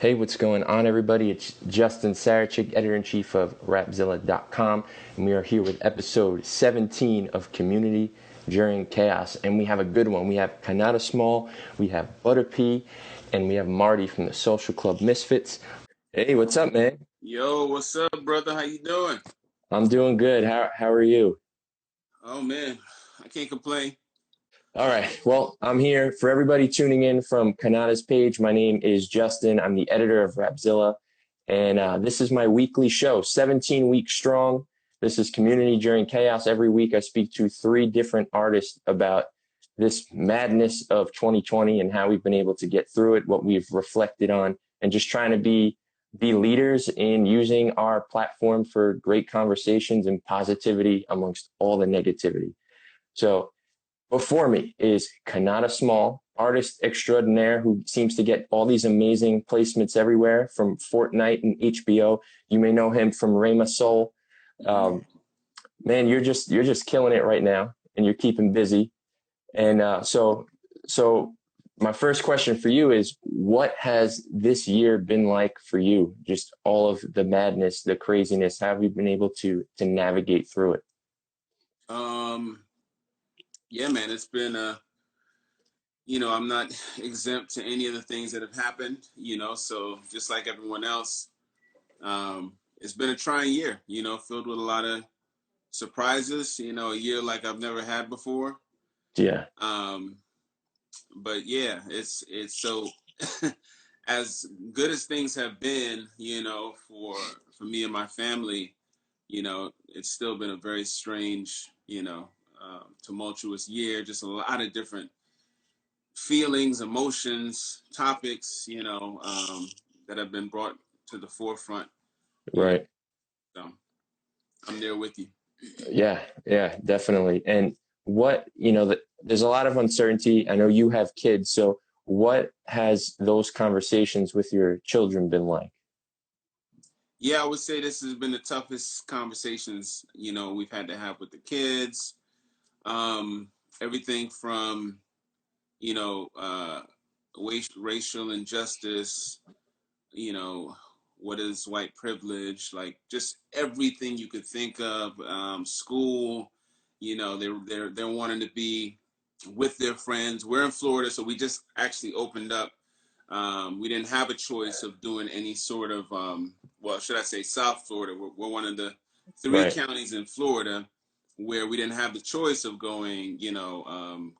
Hey, what's going on, everybody? It's Justin Sarachik, editor-in-chief of Rapzilla.com, and we are here with episode 17 of Community During Chaos, and we have a good one. We have Konata Small, we have Butta, and we have Marty from the Social Club Misfits. Hey, what's up, man? Yo, what's up, brother? How you doing? I'm doing good. How are you? Oh man, I can't complain. All right. Well, I'm here for everybody tuning in from Konata's page. My name is Justin. I'm the editor of Rapzilla, and this is my weekly show, 17 weeks strong. This is Community During Chaos. Every week, I speak to 3 different artists about this madness of 2020 and how we've been able to get through it, what we've reflected on, and just trying to be leaders in using our platform for great conversations and positivity amongst all the negativity. So before me is Konata Small, artist extraordinaire who seems to get all these amazing placements everywhere from Fortnite and HBO. You may know him from Rema Soul. Man, you're just killing it right now, and you're keeping busy. And so my first question for you is, what has this year been like for you? Just all of the madness, the craziness. How have you been able to navigate through it? Yeah, man, it's been I'm not exempt to any of the things that have happened, so just like everyone else, it's been a trying year, filled with a lot of surprises, a year like I've never had before. Yeah. But yeah, it's so as good as things have been, for me and my family, it's still been a very strange, tumultuous year. Just a lot of different feelings, emotions, topics, that have been brought to the forefront. Right. So I'm there with you. Yeah, definitely. And there's a lot of uncertainty. I know you have kids, so what has those conversations with your children been like? Yeah, I would say this has been the toughest conversations, we've had to have with the kids. Everything from, you know, uh, racial injustice, what is white privilege, like just everything you could think of. School, they're wanting to be with their friends. We're in Florida, so we just actually opened up. We didn't have a choice of doing any sort of, well, should I say South Florida? We're one of the 3 Right. counties in Florida where we didn't have the choice of going,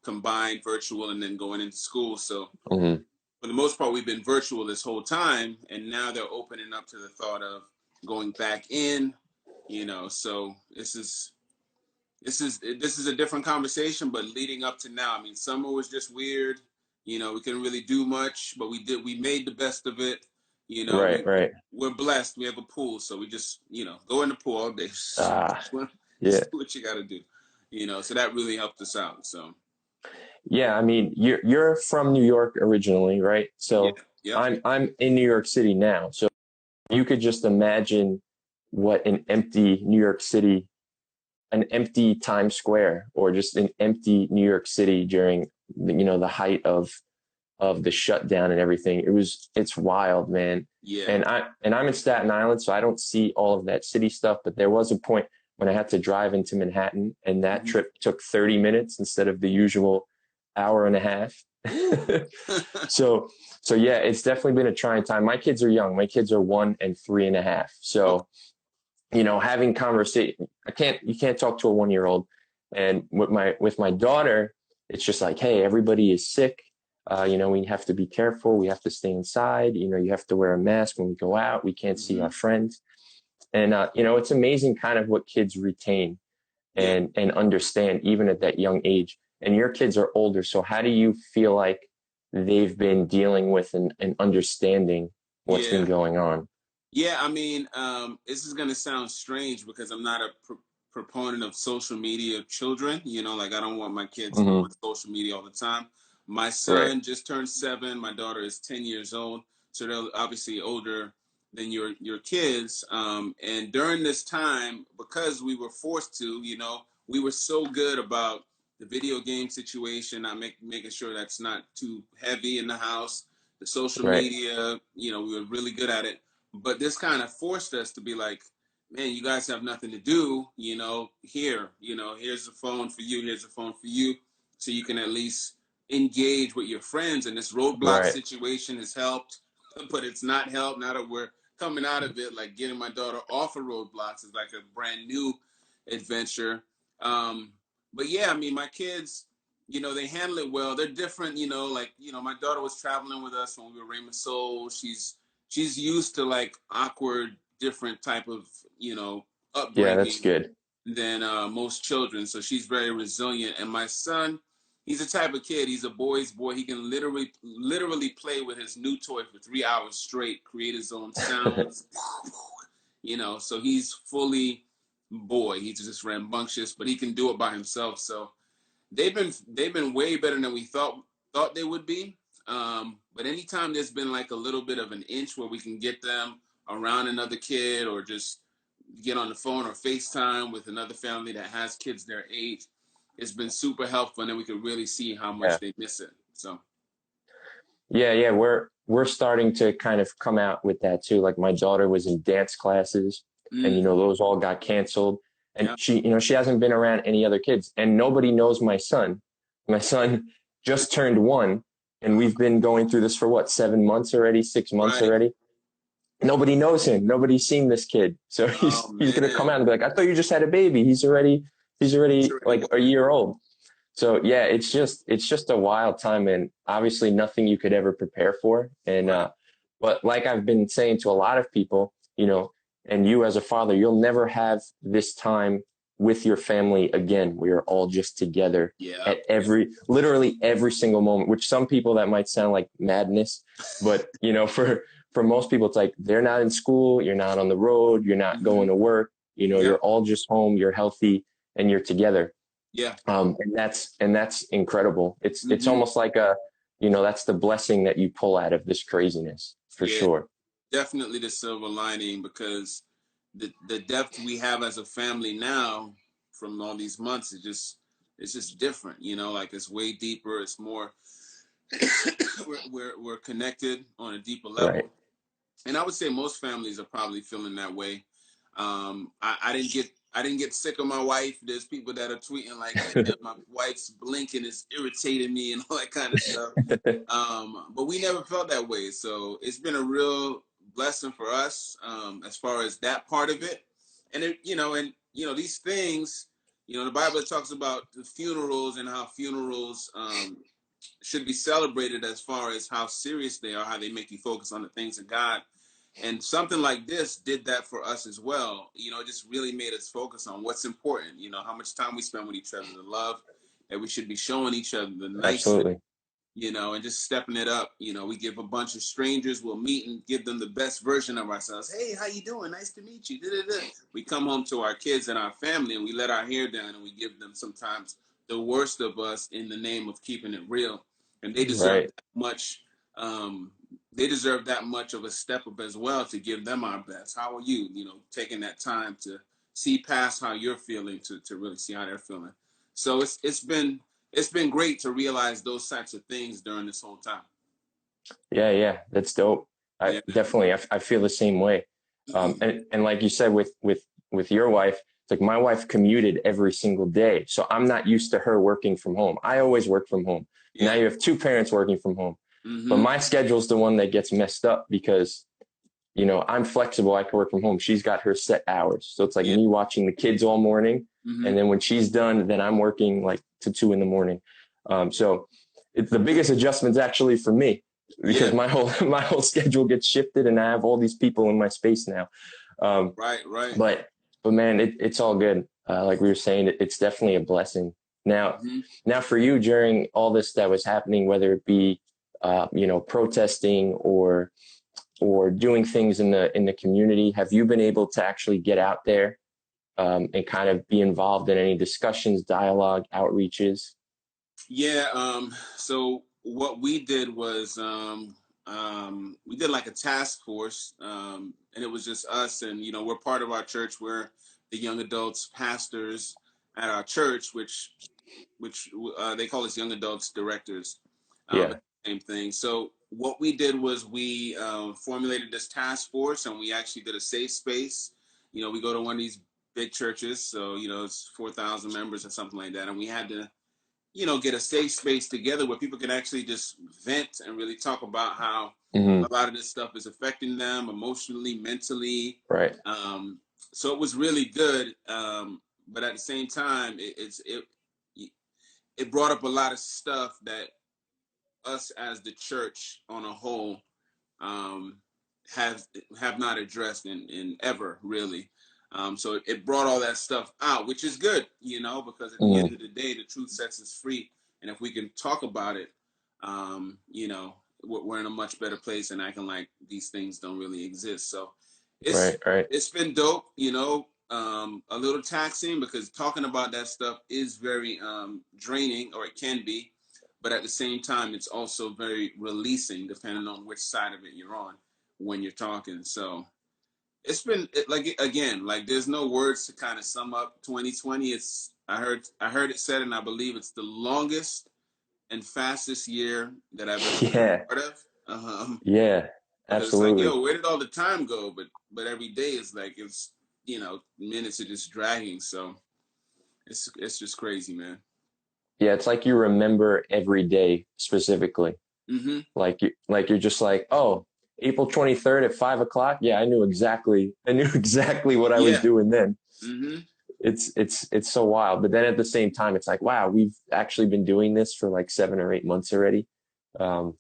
combined virtual and then going into school. So Hmm. for the most part, we've been virtual this whole time, and now they're opening up to the thought of going back in. So this is a different conversation, but leading up to now, I mean, summer was just weird. We couldn't really do much, but we made the best of it. Right. We're blessed. We have a pool, so we just, go in the pool all day. Ah, Just yeah. do what you got to do. So that really helped us out. So Yeah, I mean, you're from New York originally, right? yeah, So yep. I'm in New York City now. So you could just imagine what an empty New York City, an empty Times Square, or just an empty New York City during the height of the shutdown and everything. It's wild, man. Yeah. And I'm in Staten Island, so I don't see all of that city stuff, but there was a point when I had to drive into Manhattan, and that Mhm. trip took 30 minutes instead of the usual hour and a half. So so yeah, it's definitely been a trying time. My kids are young. My kids are 1 and 3.5. Okay. So having conversation, you can't talk to a 1-year-old. And with my daughter, it's just like, hey, everybody is sick. We have to be careful. We have to stay inside. You have to wear a mask when we go out. We can't see Mm-hmm. our friends. And it's amazing kind of what kids retain Yeah. and understand even at that young age. And your kids are older. So how do you feel like they've been dealing with and understanding what's been Yeah. going on? Yeah, I mean, this is gonna sound strange because I'm not a proponent of social media of children. Like I don't want my kids Hmm. on social media all the time. My Right. son just turned 7. My daughter is 10 years old, so they're obviously older than your kids. And during this time, because we were forced to, we were so good about the video game situation, not making sure that's not too heavy in the house. the social Right. media, we were really good at it. But this kind of forced us to be like, man, you guys have nothing to do, here's a phone for you, here's a phone for you. So you can at least engage with your friends. And this roadblock Right. situation has helped, but it's not helped now that we're coming out of it. Like getting my daughter off of roadblocks is like a brand new adventure. But yeah, I mean, my kids, they handle it well. They're different, my daughter was traveling with us when we were Raymond Soul. She's used to like awkward, different type of, Yeah, that's upbringing good. than most children. So she's very resilient. And my son, he's the type of kid. He's a boy's boy. He can literally play with his new toy for 3 hours straight, create his own sounds. So he's fully boy. He's just rambunctious, but he can do it by himself. So they've been way better than we thought they would be. But anytime there's been like a little bit of an inch where we can get them around another kid or just get on the phone or FaceTime with another family that has kids their age, it's been super helpful, and then we can really see how Yeah. much they miss it. So Yeah, we're starting to kind of come out with that too. Like my daughter was in dance classes and those all got canceled. And yeah. she hasn't been around any other kids and nobody knows my son. My son just turned 1 and we've been going through this for what, 7 months already, 6 months Right. already. Nobody knows him. Nobody's seen this kid. So Oh he's gonna come man. out and be like, I thought you just had a baby. He's already like a year old. So yeah, it's just a wild time and obviously nothing you could ever prepare for. And Right. but like I've been saying to a lot of people, and you as a father, you'll never have this time with your family again. We are all just together Yeah. at literally every single moment, which some people that might sound like madness, but for most people, it's like they're not in school, you're not on the road, you're not Mm-hmm. going to work, Yeah. you're all just home, you're healthy and you're together. Yeah. And that's incredible. It's Mm-hmm. almost like that's the blessing that you pull out of this craziness for Yeah. sure. Definitely the silver lining, because the depth we have as a family now from all these months is just, it's just different, like it's way deeper, it's more we're connected on a deeper Right. level. And I would say most families are probably feeling that way. I didn't get sick of my wife. There's people that are tweeting like, man, my wife's blinking is irritating me and all that kind of stuff. But we never felt that way. So it's been a real blessing for us, as far as that part of it. And these things, the Bible talks about the funerals and how funerals should be celebrated as far as how serious they are, how they make you focus on the things of God. And something like this did that for us as well. It just really made us focus on what's important, how much time we spend with each other, the love that we should be showing each other, the niceness, Absolutely. and just stepping it up. We give a bunch of strangers, we'll meet and give them the best version of ourselves. Hey, how you doing? Nice to meet you. Da-da-da. We come home to our kids and our family and we let our hair down and we give them sometimes the worst of us in the name of keeping it real. And they deserve Right. that much. They deserve that much of a step up as well to give them our best. How are you? Taking that time to see past how you're feeling to really see how they're feeling. So it's been great to realize those types of things during this whole time. Yeah, that's dope. I Yeah. definitely I feel the same way. And like you said with your wife, it's like my wife commuted every single day. So I'm not used to her working from home. I always work from home. Now Yeah. you have two parents working from home. But Mm-hmm. my schedule's the one that gets messed up because I'm flexible. I can work from home. She's got her set hours. So it's like Yeah. me watching the kids all morning. Mm-hmm. And then when she's done, then I'm working like to 2 a.m. So it's the biggest adjustment's actually for me because Yeah. my whole schedule gets shifted and I have all these people in my space now. Um, Right. Right. but man, it's all good. Like we were saying, it's definitely a blessing. Now, Mm-hmm. now for you during all this that was happening, whether it be, protesting or doing things in the community, have you been able to actually get out there and kind of be involved in any discussions, dialogue, outreaches? Yeah. So what we did was we did like a task force, and it was just us, and we're part of our church. We're the young adults pastors at our church, which they call us young adults directors. Yeah. But same thing. So what we did was we formulated this task force, and we actually did a safe space. You know, we go to one of these big churches, so you know it's 4,000 members or something like that, and we had to, you know, get a safe space together where people can actually just vent and really talk about how Mm-hmm. a lot of this stuff is affecting them emotionally, mentally. Right. So it was really good, but at the same time, it brought up a lot of stuff that us as the church on a whole um, have not addressed in ever really. So it brought all that stuff out, which is good, you know, because at the Mm-hmm. end of the day, the truth sets us free, and if we can talk about it, you know, we're in a much better place and acting like these things don't really exist. So Right. Right. it's been dope, you know. A little taxing because talking about that stuff is very draining, or it can be, but at the same time, it's also very releasing, depending on which side of it you're on when you're talking. So it's been like, again, like there's no words to kind of sum up 2020. It's I heard it said, and I believe it's the longest and fastest year that I've ever been Yeah. a part of. Yeah. Because it's like, Absolutely. yo, where did all the time go? But every day is like it's, you know, minutes are just dragging. So it's just crazy, man. Yeah. It's like you remember every day specifically. Mm-hmm. Like you're just like, oh, April 23rd at 5 o'clock. Yeah, I knew exactly what I was Yeah. doing then. Mm-hmm. It's so wild. But then at the same time, it's like, wow, we've actually been doing this for like 7 or 8 months already. Um,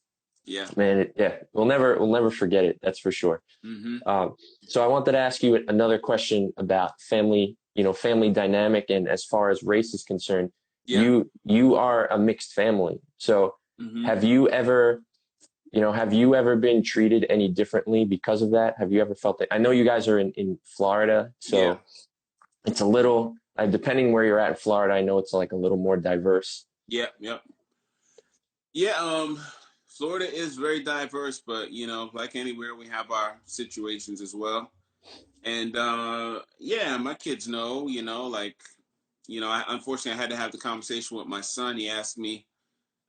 Yeah. man, yeah, we'll never forget it. That's for sure. Mm-hmm. So I wanted to ask you another question about family, family dynamic, and as far as race is concerned, Yeah. you are a mixed family. So Mm-hmm. have you ever been treated any differently because of that? Have you ever felt that? I know you guys are in Florida, Yeah. so it's a little, depending where you're at in Florida, I know it's like a little more diverse. Yeah. Yeah. Yeah. Florida is very diverse, but you know, like anywhere, we have our situations as well. And yeah, my kids know, you know, like, you know, unfortunately I had to have the conversation with my son. He asked me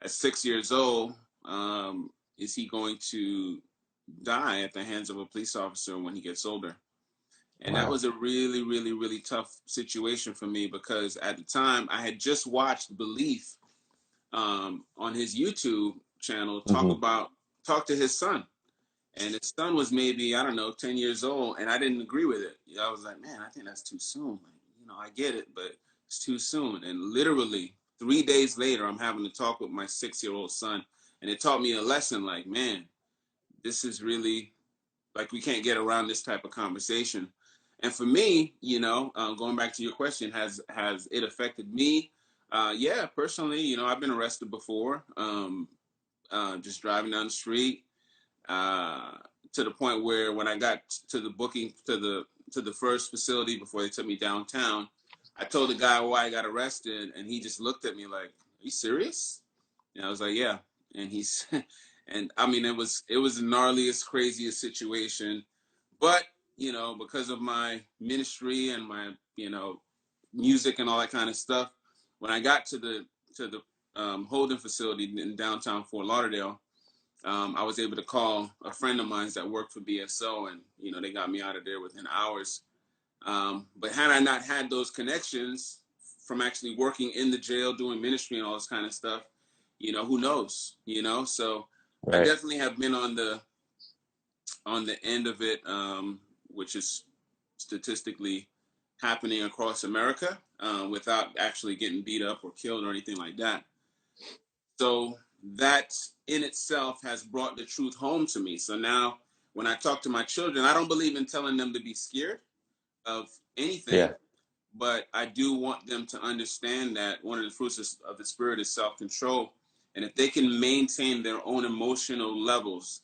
at 6 years old, is he going to die at the hands of a police officer when he gets older? And that Wow. was a really, really, really tough situation for me because at the time I had just watched Belief on his YouTube channel Hmm. talk to his son. And his son was maybe, I don't know, 10 years old, and I didn't agree with it. I was like, man, I think that's too soon. Like, you know, I get it, but it's too soon. And literally 3 days later, I'm having to talk with my 6-year-old son, and it taught me a lesson like, man, this is really, like, we can't get around this type of conversation. And for me, you know, going back to your question, has it affected me? Yeah, personally, you know, I've been arrested before, just driving down the street, uh, to the point where when I got to the booking to the first facility before they took me downtown, I told the guy why I got arrested, and he just looked at me like, "Are you serious?" And I was like, "Yeah." And he's, and I mean, it was the gnarliest, craziest situation, but you know, because of my ministry and my, you know, music and all that kind of stuff, when I got to the holding facility in downtown Fort Lauderdale, I was able to call a friend of mine that worked for BSO, and you know they got me out of there within hours. But had I not had those connections from actually working in the jail, doing ministry and all this kind of stuff, you know, who knows? You know, so I Right. definitely have been on the end of it, which is statistically happening across America without actually getting beat up or killed or anything like that. So that in itself has brought the truth home to me. So now when I talk to my children, I don't believe in telling them to be scared of anything, Yeah. but I do want them to understand that one of the fruits of the spirit is self-control. And if they can maintain their own emotional levels,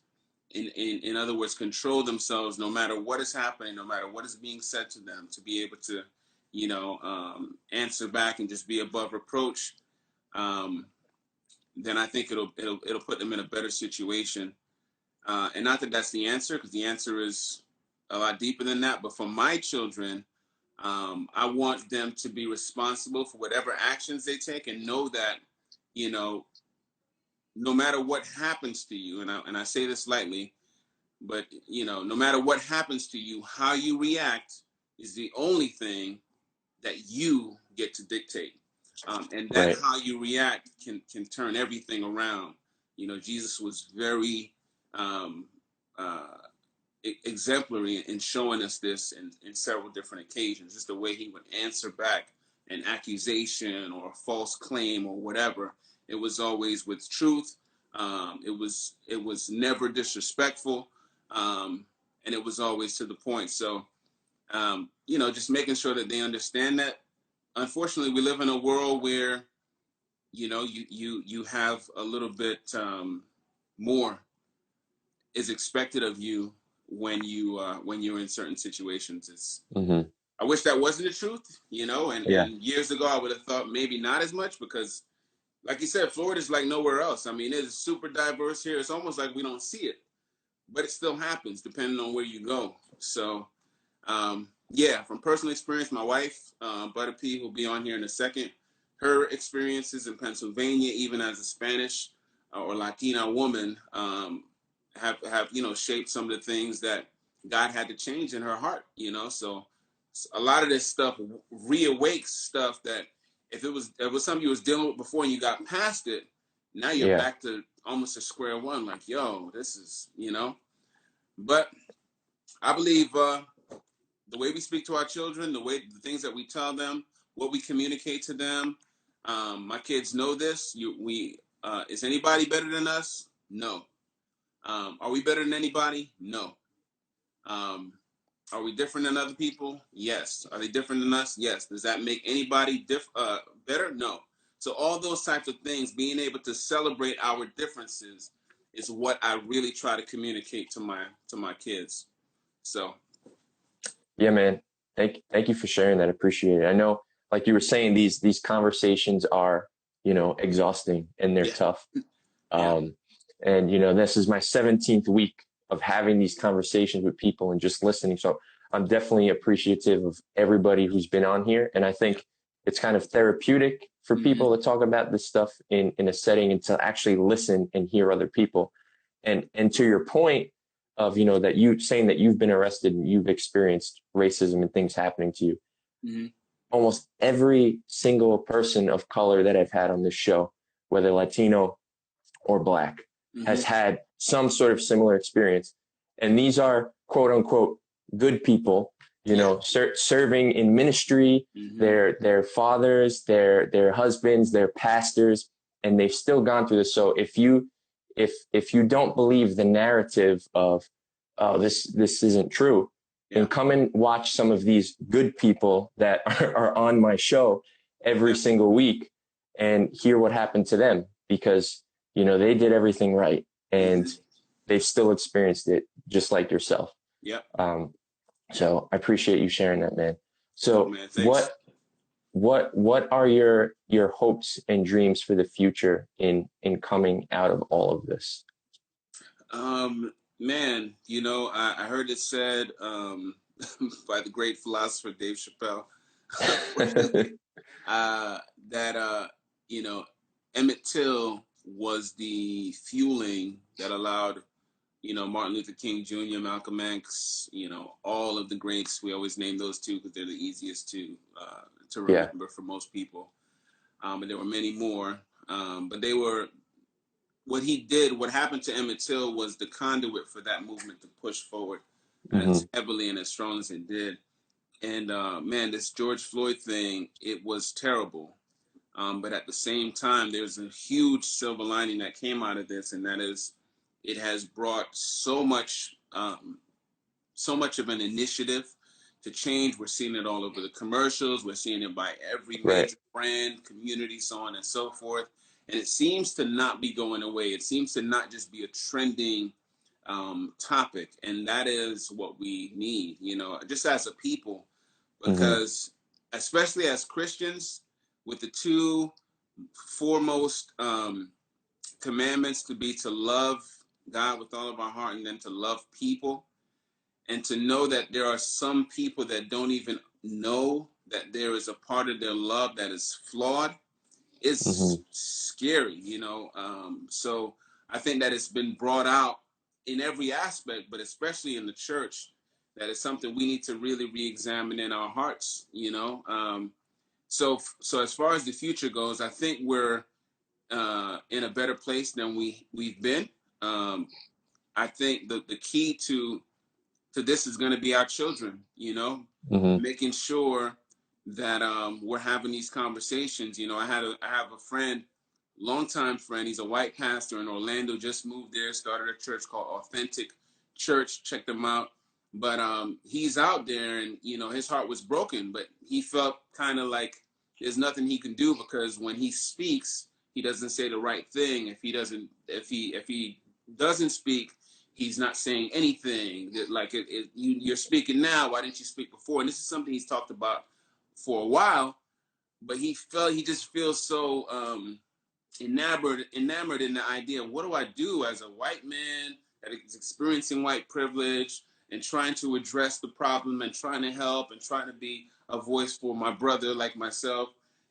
in other words, control themselves no matter what is happening, no matter what is being said to them, to be able to, you know, answer back and just be above reproach, um, then I think it'll put them in a better situation. And not that that's the answer, because the answer is a lot deeper than that. But for my children, I want them to be responsible for whatever actions they take and know that, you know, no matter what happens to you, and I say this lightly, but no matter what happens to you, how you react is the only thing that you get to dictate. And that Right. how you react can turn everything around. Jesus was very um, uh, exemplary in showing us this in several different occasions. Just the way he would answer back an accusation or a false claim or whatever. It was always with truth. It was never disrespectful, and it was always to the point. So just making sure that they understand that. Unfortunately, we live in a world where you have a little bit more is expected of you when you're in certain situations. I wish that wasn't the truth, Yeah. and years ago I would have thought maybe not as much because, like you said, Florida's like nowhere else. I mean, it's super diverse here. It's almost like we don't see it, but it still happens depending on where you go. So, yeah, from personal experience, my wife, Butta P, who'll be on here in a second, her experiences in Pennsylvania, even as a Spanish or Latina woman, have shaped some of the things that God had to change in her heart. So a lot of this stuff reawakes stuff that if it was something you was dealing with before and you got past it, now you're Yeah. back to almost a square one. Like, yo, this is But I believe the way we speak to our children, the things that we tell them, what we communicate to them. My kids know this. Is anybody better than us? No. Are we better than anybody? No. Um, are we different than other people? Yes. Are they different than us? Yes. Does that make anybody better? No. So all those types of things, being able to celebrate our differences, is what I really try to communicate to my kids. So. Yeah, man. Thank you for sharing that. Appreciate it. I know, like you were saying, these conversations are, exhausting and they're Yeah. tough. Yeah. And this is my 17th week of having these conversations with people and just listening. So I'm definitely appreciative of everybody who's been on here. And I think it's kind of therapeutic for people to talk about this stuff in a setting and to actually listen and hear other people. And to your point of, that you saying that you've been arrested and you've experienced racism and things happening to you. Mm-hmm. Almost every single person of color that I've had on this show, whether Latino or Black, has had some sort of similar experience. And these are quote unquote good people, serving in ministry, their fathers, their husbands, their pastors, and they've still gone through this. So if you don't believe the narrative of, oh, this isn't true, then come and watch some of these good people that are on my show every single week and hear what happened to them, because they did everything right and they've still experienced it just like yourself. Yeah. So I appreciate you sharing that, man. So man, thanks. what are your hopes and dreams for the future in coming out of all of this? Man, I heard it said by the great philosopher Dave Chappelle, that Emmett Till was the fueling that allowed Martin Luther King Jr., Malcolm X, all of the greats. We always name those two because they're the easiest to remember for most people. And there were many more, but they were. What happened to Emmett Till was the conduit for that movement to push forward as heavily and as strong as it did. And man, this George Floyd thing, it was terrible. But at the same time, there's a huge silver lining that came out of this, and that is, it has brought so much of an initiative to change. We're seeing it all over the commercials. We're seeing it by every major brand, community, so on and so forth. And it seems to not be going away. It seems to not just be a trending topic. And that is what we need, just as a people, because especially as Christians, with the two foremost commandments to be to love God with all of our heart and then to love people, and to know that there are some people that don't even know that there is a part of their love that is flawed. is Hmm. scary, so I think that it's been brought out in every aspect, but especially in the church, that is something we need to really re-examine in our hearts. So as far as the future goes, I think we're in a better place than we've been. um, I think the key to this is going to be our children, Hmm. making sure that we're having these conversations. I have a friend, longtime friend. He's a white pastor in Orlando, just moved there, started a church called Authentic Church. Check them out. But he's out there, and his heart was broken, but he felt kind of like there's nothing he can do, because when he speaks, he doesn't say the right thing. If he doesn't speak, he's not saying anything. Like you're speaking now. Why didn't you speak before? And this is something he's talked about for a while. But he just feels so enamored in the idea of, what do I do as a white man that is experiencing white privilege and trying to address the problem and trying to help and trying to be a voice for my brother like myself.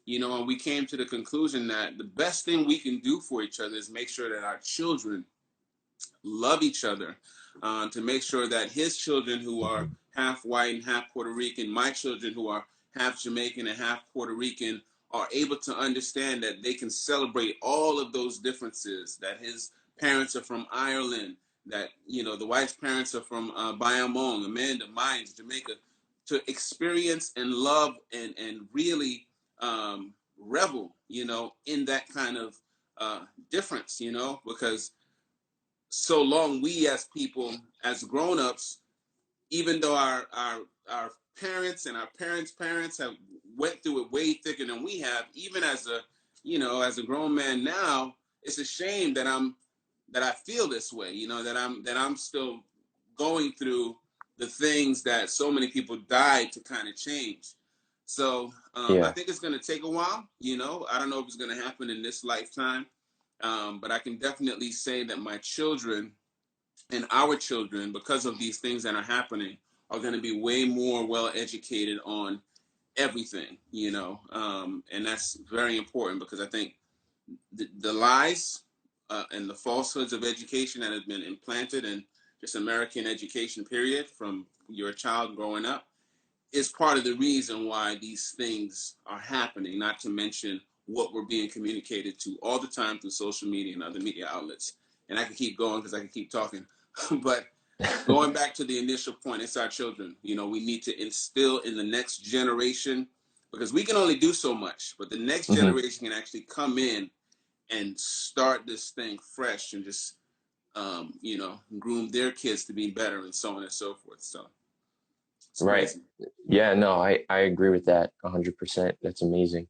And we came to the conclusion that the best thing we can do for each other is make sure that our children love each other, to make sure that his children, who are half white and half Puerto Rican, my children, who are half Jamaican and half Puerto Rican, are able to understand that they can celebrate all of those differences, that his parents are from Ireland, that, the wife's parents are from Bayamon, Amanda, Mines, Jamaica, to experience and love and really revel, in that kind of difference, because so long we as people, as grown-ups, even though our parents and our parents' parents have went through it way thicker than we have, even as a grown man now, it's a shame that I feel this way, that I'm still going through the things that so many people died to kind of change. So I Yeah. think it's going to take a while. I don't know if it's going to happen in this lifetime, but I can definitely say that my children and our children, because of these things that are happening, are going to be way more well educated on everything, and that's very important, because I think the lies and the falsehoods of education that have been implanted in just American education, period, from your child growing up, is part of the reason why these things are happening, not to mention what we're being communicated to all the time through social media and other media outlets. And I can keep going because I can keep talking. But going back to the initial point, it's our children. We need to instill in the next generation, because we can only do so much, but the next Hmm. generation can actually come in and start this thing fresh and just, groom their kids to be better, and so on and so forth. So it's Right. crazy. Yeah, no, I agree with that 100%. That's amazing.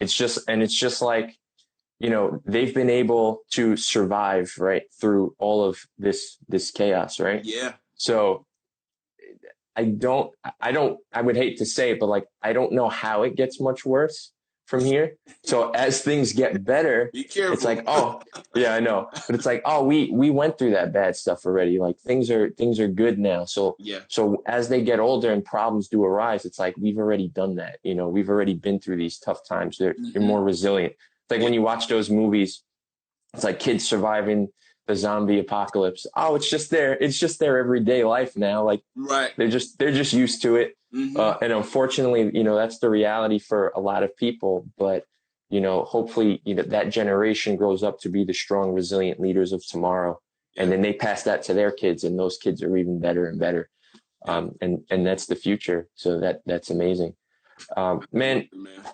It's just like, they've been able to survive, right, through all of this chaos, right? Yeah. So I would hate to say it, but like, I don't know how it gets much worse from here. So as things get better, Be it's careful. like, oh, yeah, I know. But it's like, oh, we went through that bad stuff already. Like things are good now. So Yeah. so as they get older and problems do arise, it's like we've already done that. We've already been through these tough times. They're Hmm. more resilient. It's like Yeah. when you watch those movies, it's like kids surviving the zombie apocalypse. Oh, it's just there. It's just their everyday life now. Like Right. they're just used to it. Hmm. And unfortunately, that's the reality for a lot of people. But hopefully, that generation grows up to be the strong, resilient leaders of tomorrow, Yeah. and then they pass that to their kids, and those kids are even better and better. Yeah. And that's the future. So that's amazing. Man, Absolutely, man.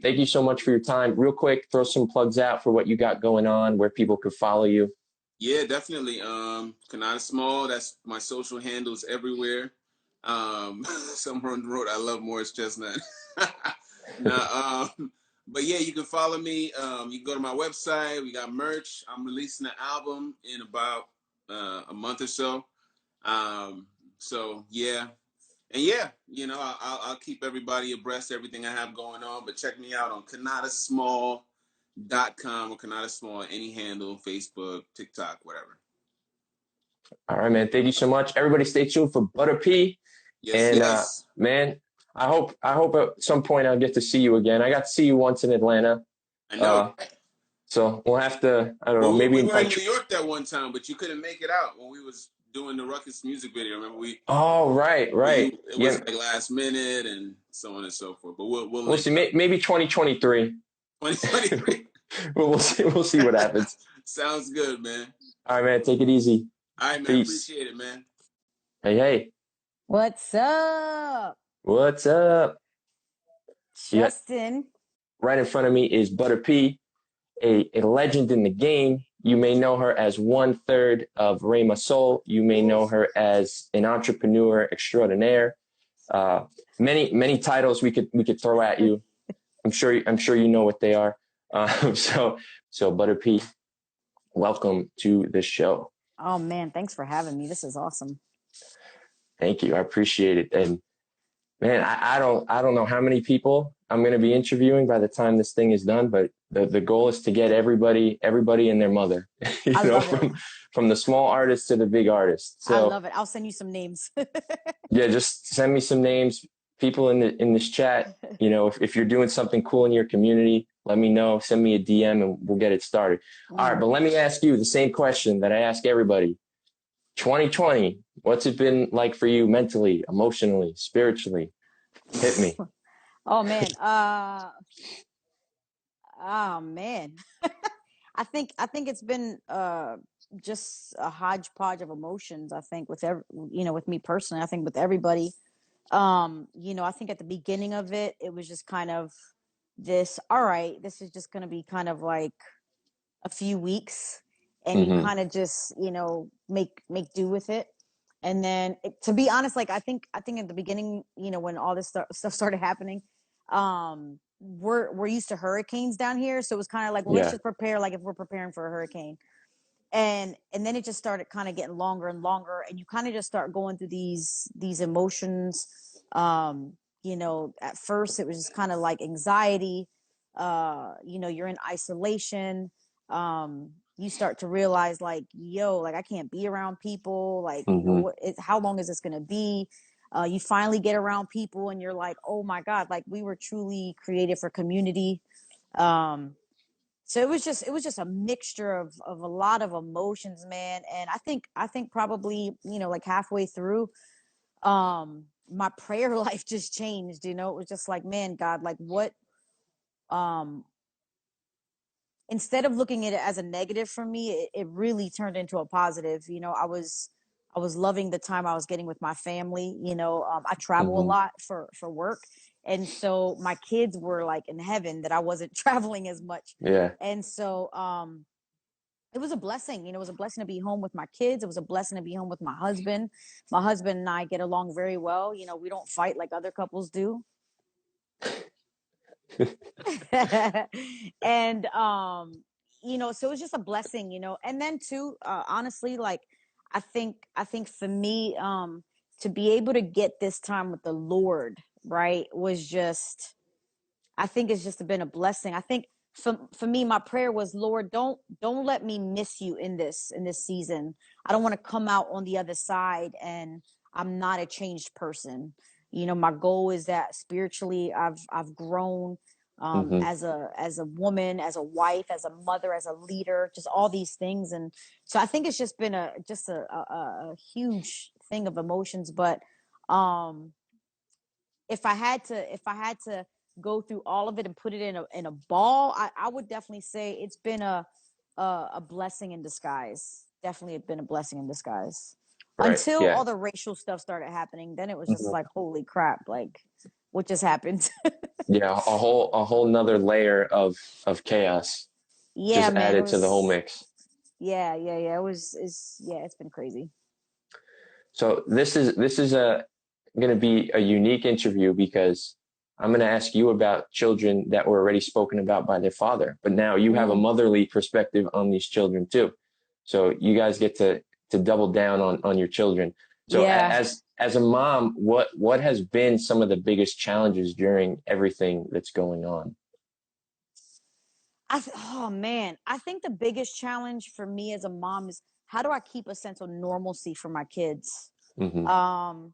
thank you so much for your time. Real quick, throw some plugs out for what you got going on, where people could follow you. Yeah, definitely. Konata Small. That's my social handles everywhere. Someone wrote, "I love Morris Chestnut." Now, but yeah, you can follow me. You can go to my website. We got merch. I'm releasing an album in about a month or so. Um, so yeah, and yeah, I'll keep everybody abreast of everything I have going on. But check me out on KonataSmall.com or Konata Small, any handle, Facebook, TikTok, whatever. All right, man. Thank you so much. Everybody stay tuned for Butter P. Yes, And yes. man, I hope at some point I'll get to see you again. I got to see you once in Atlanta. I know. Uh, so we'll have to, I don't know, Well, maybe we in were in like, New York that one time, but you couldn't make it out when we was doing the Ruckus music video. Remember oh, right, right. it was Yeah, like last minute and so on and so forth. But we'll we'll link see. up. Maybe 2023. 2023. We'll see. We'll see what happens. Sounds good, man. All right, man. Take it easy. All right, man. Peace. Appreciate it, man. Hey, hey. What's up, What's up? Yeah, Justin? right in front of me is Butter P, a legend in the game. You may know her as 1/3 of Rema Soul. You may know her as an entrepreneur extraordinaire. Uh, many titles we could throw at you. I'm sure you know what they are. So Butter P, welcome to the show. Oh man, thanks for having me. This is awesome. Thank you. I appreciate it. And man, I don't know how many people I'm going to be interviewing by the time this thing is done, but the goal is to get everybody and their mother, I love it. from the small artist to the big artist. I So love it. I'll send you some names. yeah, just send me some names, people in this chat. If you're doing something cool in your community, let me know. Send me a DM and we'll get it started. All right, but let me ask you the same question that I ask everybody. 2020, what's it been like for you mentally, emotionally, spiritually? Hit me. Oh man. Oh man. I think it's been just a hodgepodge of emotions. I think with me personally, I think with everybody. I think at the beginning of it, it was just kind of this, all right, this is just going to be kind of like a few weeks, and you Mm-hmm. kind of just make do with it. And then to be honest, like I think at the beginning, when all this stuff started happening, we're used to hurricanes down here, so it was kind of like, well, let's Yeah. just prepare like if we're preparing for a hurricane. And then it just started kind of getting longer and longer, and you kind of just start going through these emotions. At first it was just kind of like anxiety. You're in isolation. You start to realize like, yo, like I can't be around people, like, Mm-hmm. how long is this going to be? You finally get around people and you're like, oh my god, like we were truly created for community. So it was just a mixture of a lot of emotions, man. And I think probably, like halfway through, my prayer life just changed. It was just like, man, God, like what, um instead of looking at it as a negative for me, it really turned into a positive. I was loving the time I was getting with my family. I travel a Mm-hmm. lot for work, and so my kids were like in heaven that I wasn't traveling as much. Yeah. And so it was a blessing. It was a blessing to be home with my kids. It was a blessing to be home with my husband. My husband and I get along very well. We don't fight like other couples do. And so it was just a blessing. And then too, honestly, like I think for me, to be able to get this time with the Lord, right, was just, I think it's just been a blessing. I think for me, my prayer was, Lord, don't let me miss you in this season. I don't want to come out on the other side and I'm not a changed person. My goal is that spiritually I've grown, Mm-hmm. as a woman, as a wife, as a mother, as a leader, just all these things. And so I think it's just been a huge thing of emotions. But um if I had to go through all of it and put it in a ball, I would definitely say it's been a blessing in disguise. Definitely been a blessing in disguise. Right. Until Yeah. all the racial stuff started happening, then it was just Mhm. like, holy crap, like what just happened? Yeah. A whole nother layer of chaos Yeah, just man, it added to the whole was, mix. yeah. It's been crazy. So this is a going to be a unique interview because I'm going to ask you about children that were already spoken about by their father, but now you have a Mm, motherly perspective on these children too. So you guys get to double down on your children. So yeah. as a mom, what has been some of the biggest challenges during everything that's going on? Oh man, I think the biggest challenge for me as a mom is, how do I keep a sense of normalcy for my kids? Mm-hmm. um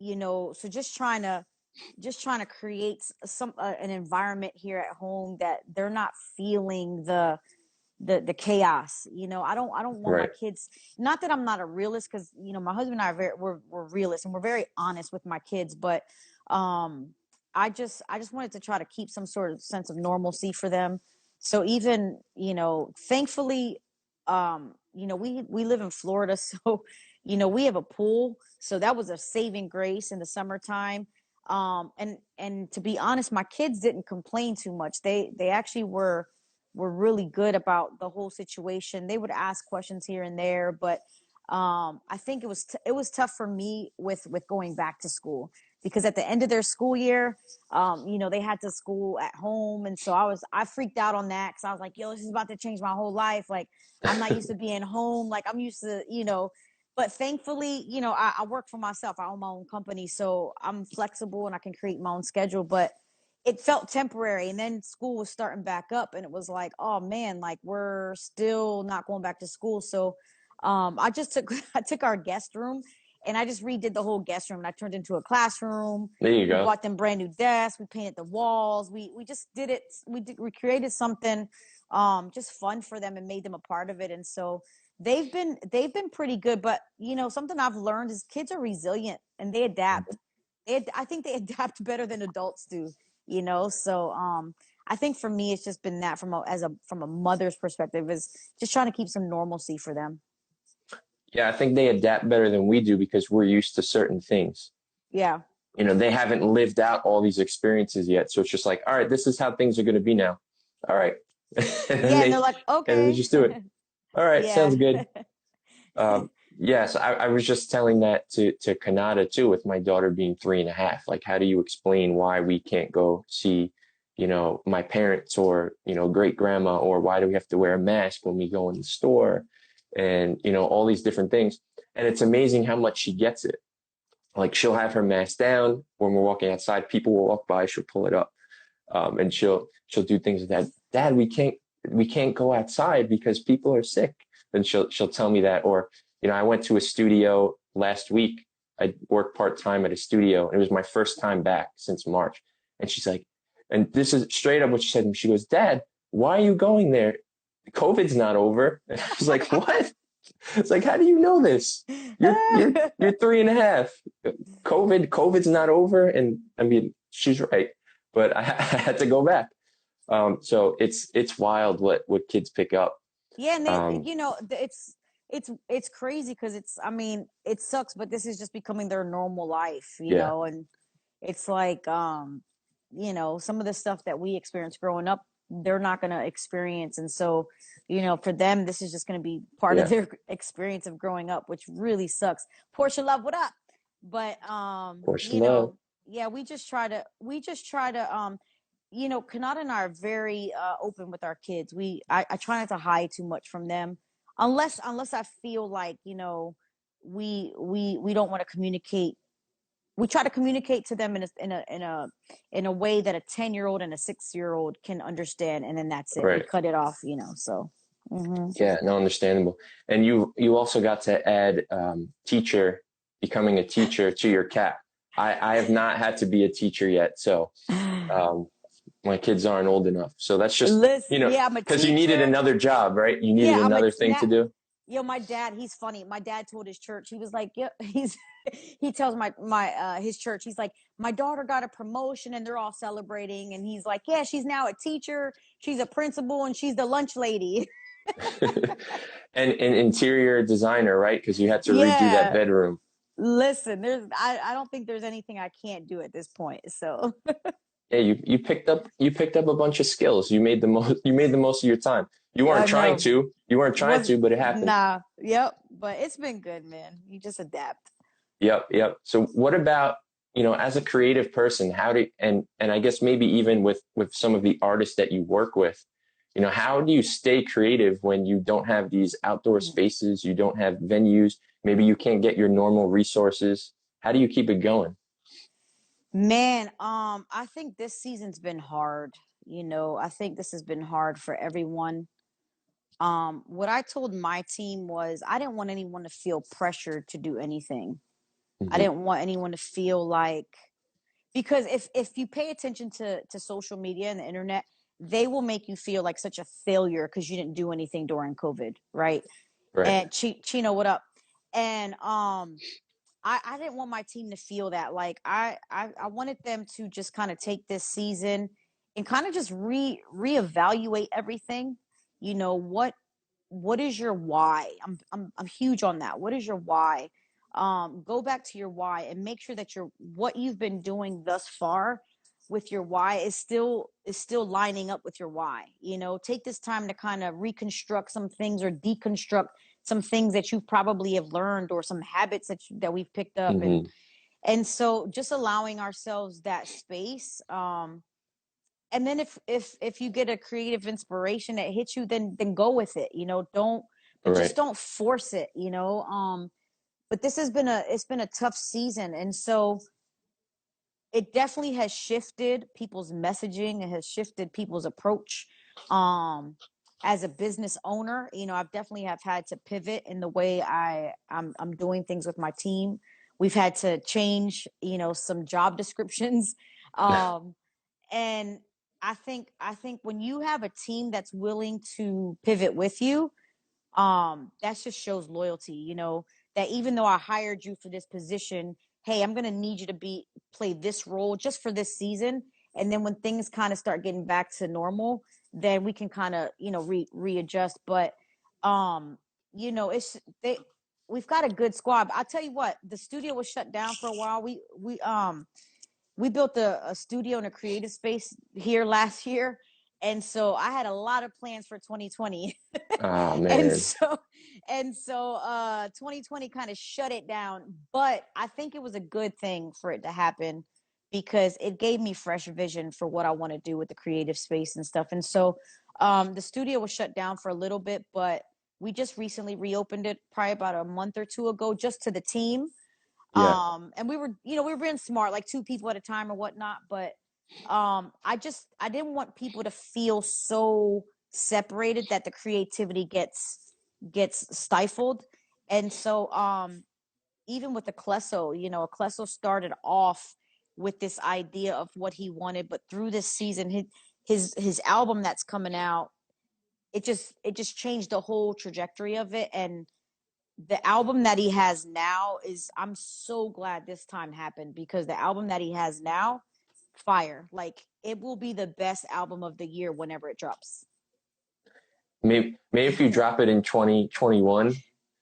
so just trying to just trying to create some an environment here at home that they're not feeling the chaos. I don't want my Right. kids, not that I'm not a realist, because my husband and I we're realists, and we're very honest with my kids, but I just wanted to try to keep some sort of sense of normalcy for them. So even, thankfully, we live in Florida, so we have a pool, so that was a saving grace in the summertime. And to be honest, my kids didn't complain too much. They actually were really good about the whole situation. They would ask questions here and there, but I think it was tough for me with going back to school, because at the end of their school year, they had to school at home, and so I freaked out on that, because I was like, yo, this is about to change my whole life. Like, I'm not used to being home. Like, I'm used to, but thankfully, I work for myself. I own my own company, so I'm flexible and I can create my own schedule. But it felt temporary, and then school was starting back up, and it was like, oh man, like, we're still not going back to school. So I just took I took our guest room, and I just redid the whole guest room, and I turned it into a classroom. There you We go. bought them brand new desks, we painted the walls, we just did it. We created something just fun for them and made them a part of it. And so they've been pretty good. But something I've learned is kids are resilient and they adapt. I think they adapt better than adults do. So I think for me, it's just been that from a mother's perspective, is just trying to keep some normalcy for them. Yeah, I think they adapt better than we do because we're used to certain things. Yeah. They haven't lived out all these experiences yet. So it's just like, all right, this is how things are going to be now. All right. and then Yeah, and they're they, like, and they okay. just do it. All right. Yeah. Sounds good. Yes, I was just telling that to Konata too, with my daughter being 3.5. Like, how do you explain why we can't go see, my parents or, great grandma, or why do we have to wear a mask when we go in the store, and, all these different things. And it's amazing how much she gets it. Like, she'll have her mask down when we're walking outside. People will walk by, she'll pull it up, and she'll do things like that. Dad, we can't go outside because people are sick. Then she'll tell me that. Or, I went to a studio last week. I worked part-time at a studio, and it was my first time back since March. And she's like, and this is straight up what she said to me. She goes, Dad, why are you going there? COVID's not over. And I was like, what? It's like, how do you know this? You're 3.5. COVID's not over. And I mean, she's right, but I had to go back. So it's wild what kids pick up. Yeah, and Um, it's crazy, because I mean, it sucks, but this is just becoming their normal life, yeah, and it's like, some of the stuff that we experienced growing up, they're not going to experience. And so, for them, this is just going to be part of yeah. their experience of growing up, which really sucks. Portia Love, what up? But Portia love. yeah, we just try to Konata and I are very open with our kids. I try not to hide too much from them, unless I feel like, we don't want to communicate. We try to communicate to them in a way that a 10-year-old and a 6-year-old can understand, and then that's it. We Right. cut it off. So. Mm-hmm. Yeah, no, understandable. And you also got to add becoming a teacher to your cap. I have not had to be a teacher yet, so my kids aren't old enough. So that's just, Listen, yeah, I'm a because you needed teacher. another job, right? You needed Yeah, another thing to do. my dad, he's funny. My dad told his church, he was like, yeah, he tells his church, he's like, my daughter got a promotion and they're all celebrating. And he's like, yeah, she's now a teacher, she's a principal, and she's the lunch lady. And an interior designer, right? Because you had to redo that Yeah. bedroom. Listen, I don't think there's anything I can't do at this point. So Yeah, you picked up a bunch of skills. You made the most of your time. You weren't I trying know. to. You weren't trying Was to, but it happened. Nah, yep. But it's been good, man. You just adapt. Yep, yep. So what about, as a creative person, and I guess maybe even with some of the artists that you work with, how do you stay creative when you don't have these outdoor spaces, you don't have venues, maybe you can't get your normal resources? How do you keep it going? Man, I think this season's been hard. I think this has been hard for everyone. What I told my team was, I didn't want anyone to feel pressured to do anything. I Hmm. didn't want anyone to feel like, because if you pay attention to social media and the internet, they will make you feel like such a failure because you didn't do anything during COVID, right? Right. And Chino, what up? And I didn't want my team to feel that. Like I wanted them to just kind of take this season and kind of just reevaluate everything. You know, what is your why? I'm huge on that. What is your why? Go back to your why and make sure that what you've been doing thus far with your why is still lining up with your why. You know, take this time to kind of reconstruct some things or deconstruct some things that you probably have learned or some habits that we've picked up. Mm-hmm. And so just allowing ourselves that space. And then if you get a creative inspiration that hits you, then go with it. You know, Right. just don't force it, you know. But this has been it's been a tough season, and so it definitely has shifted people's messaging. It has shifted people's approach. As a business owner, you know, I've definitely have had to pivot in the way I'm doing things with my team. We've had to change, you know, some job descriptions. And I think when you have a team that's willing to pivot with you, that just shows loyalty, you know, that even though I hired you for this position, hey, I'm gonna need you to play this role just for this season. And then when things kind of start getting back to normal, then we can kind of, you know, readjust. But um, you know, we've got a good squad. I'll tell you what, the studio was shut down for a while. We built a studio and a creative space here last year, and so I had a lot of plans for 2020. Oh and man. so 2020 kind of shut it down, but I think it was a good thing for it to happen because it gave me fresh vision for what I want to do with the creative space and stuff. And so the studio was shut down for a little bit, but we just recently reopened it probably about a month or two ago just to the team. Yeah. And we were, you know, we were being smart, like two people at a time or whatnot. But I didn't want people to feel so separated that the creativity gets stifled. And so even with the Klesso, you know, Klesso started off with this idea of what he wanted, but through this season, his album that's coming out, it just changed the whole trajectory of it. And the album that he has now is, I'm so glad this time happened, because the album that he has now, fire. Like, it will be the best album of the year whenever it drops. Maybe if you drop it in 2021,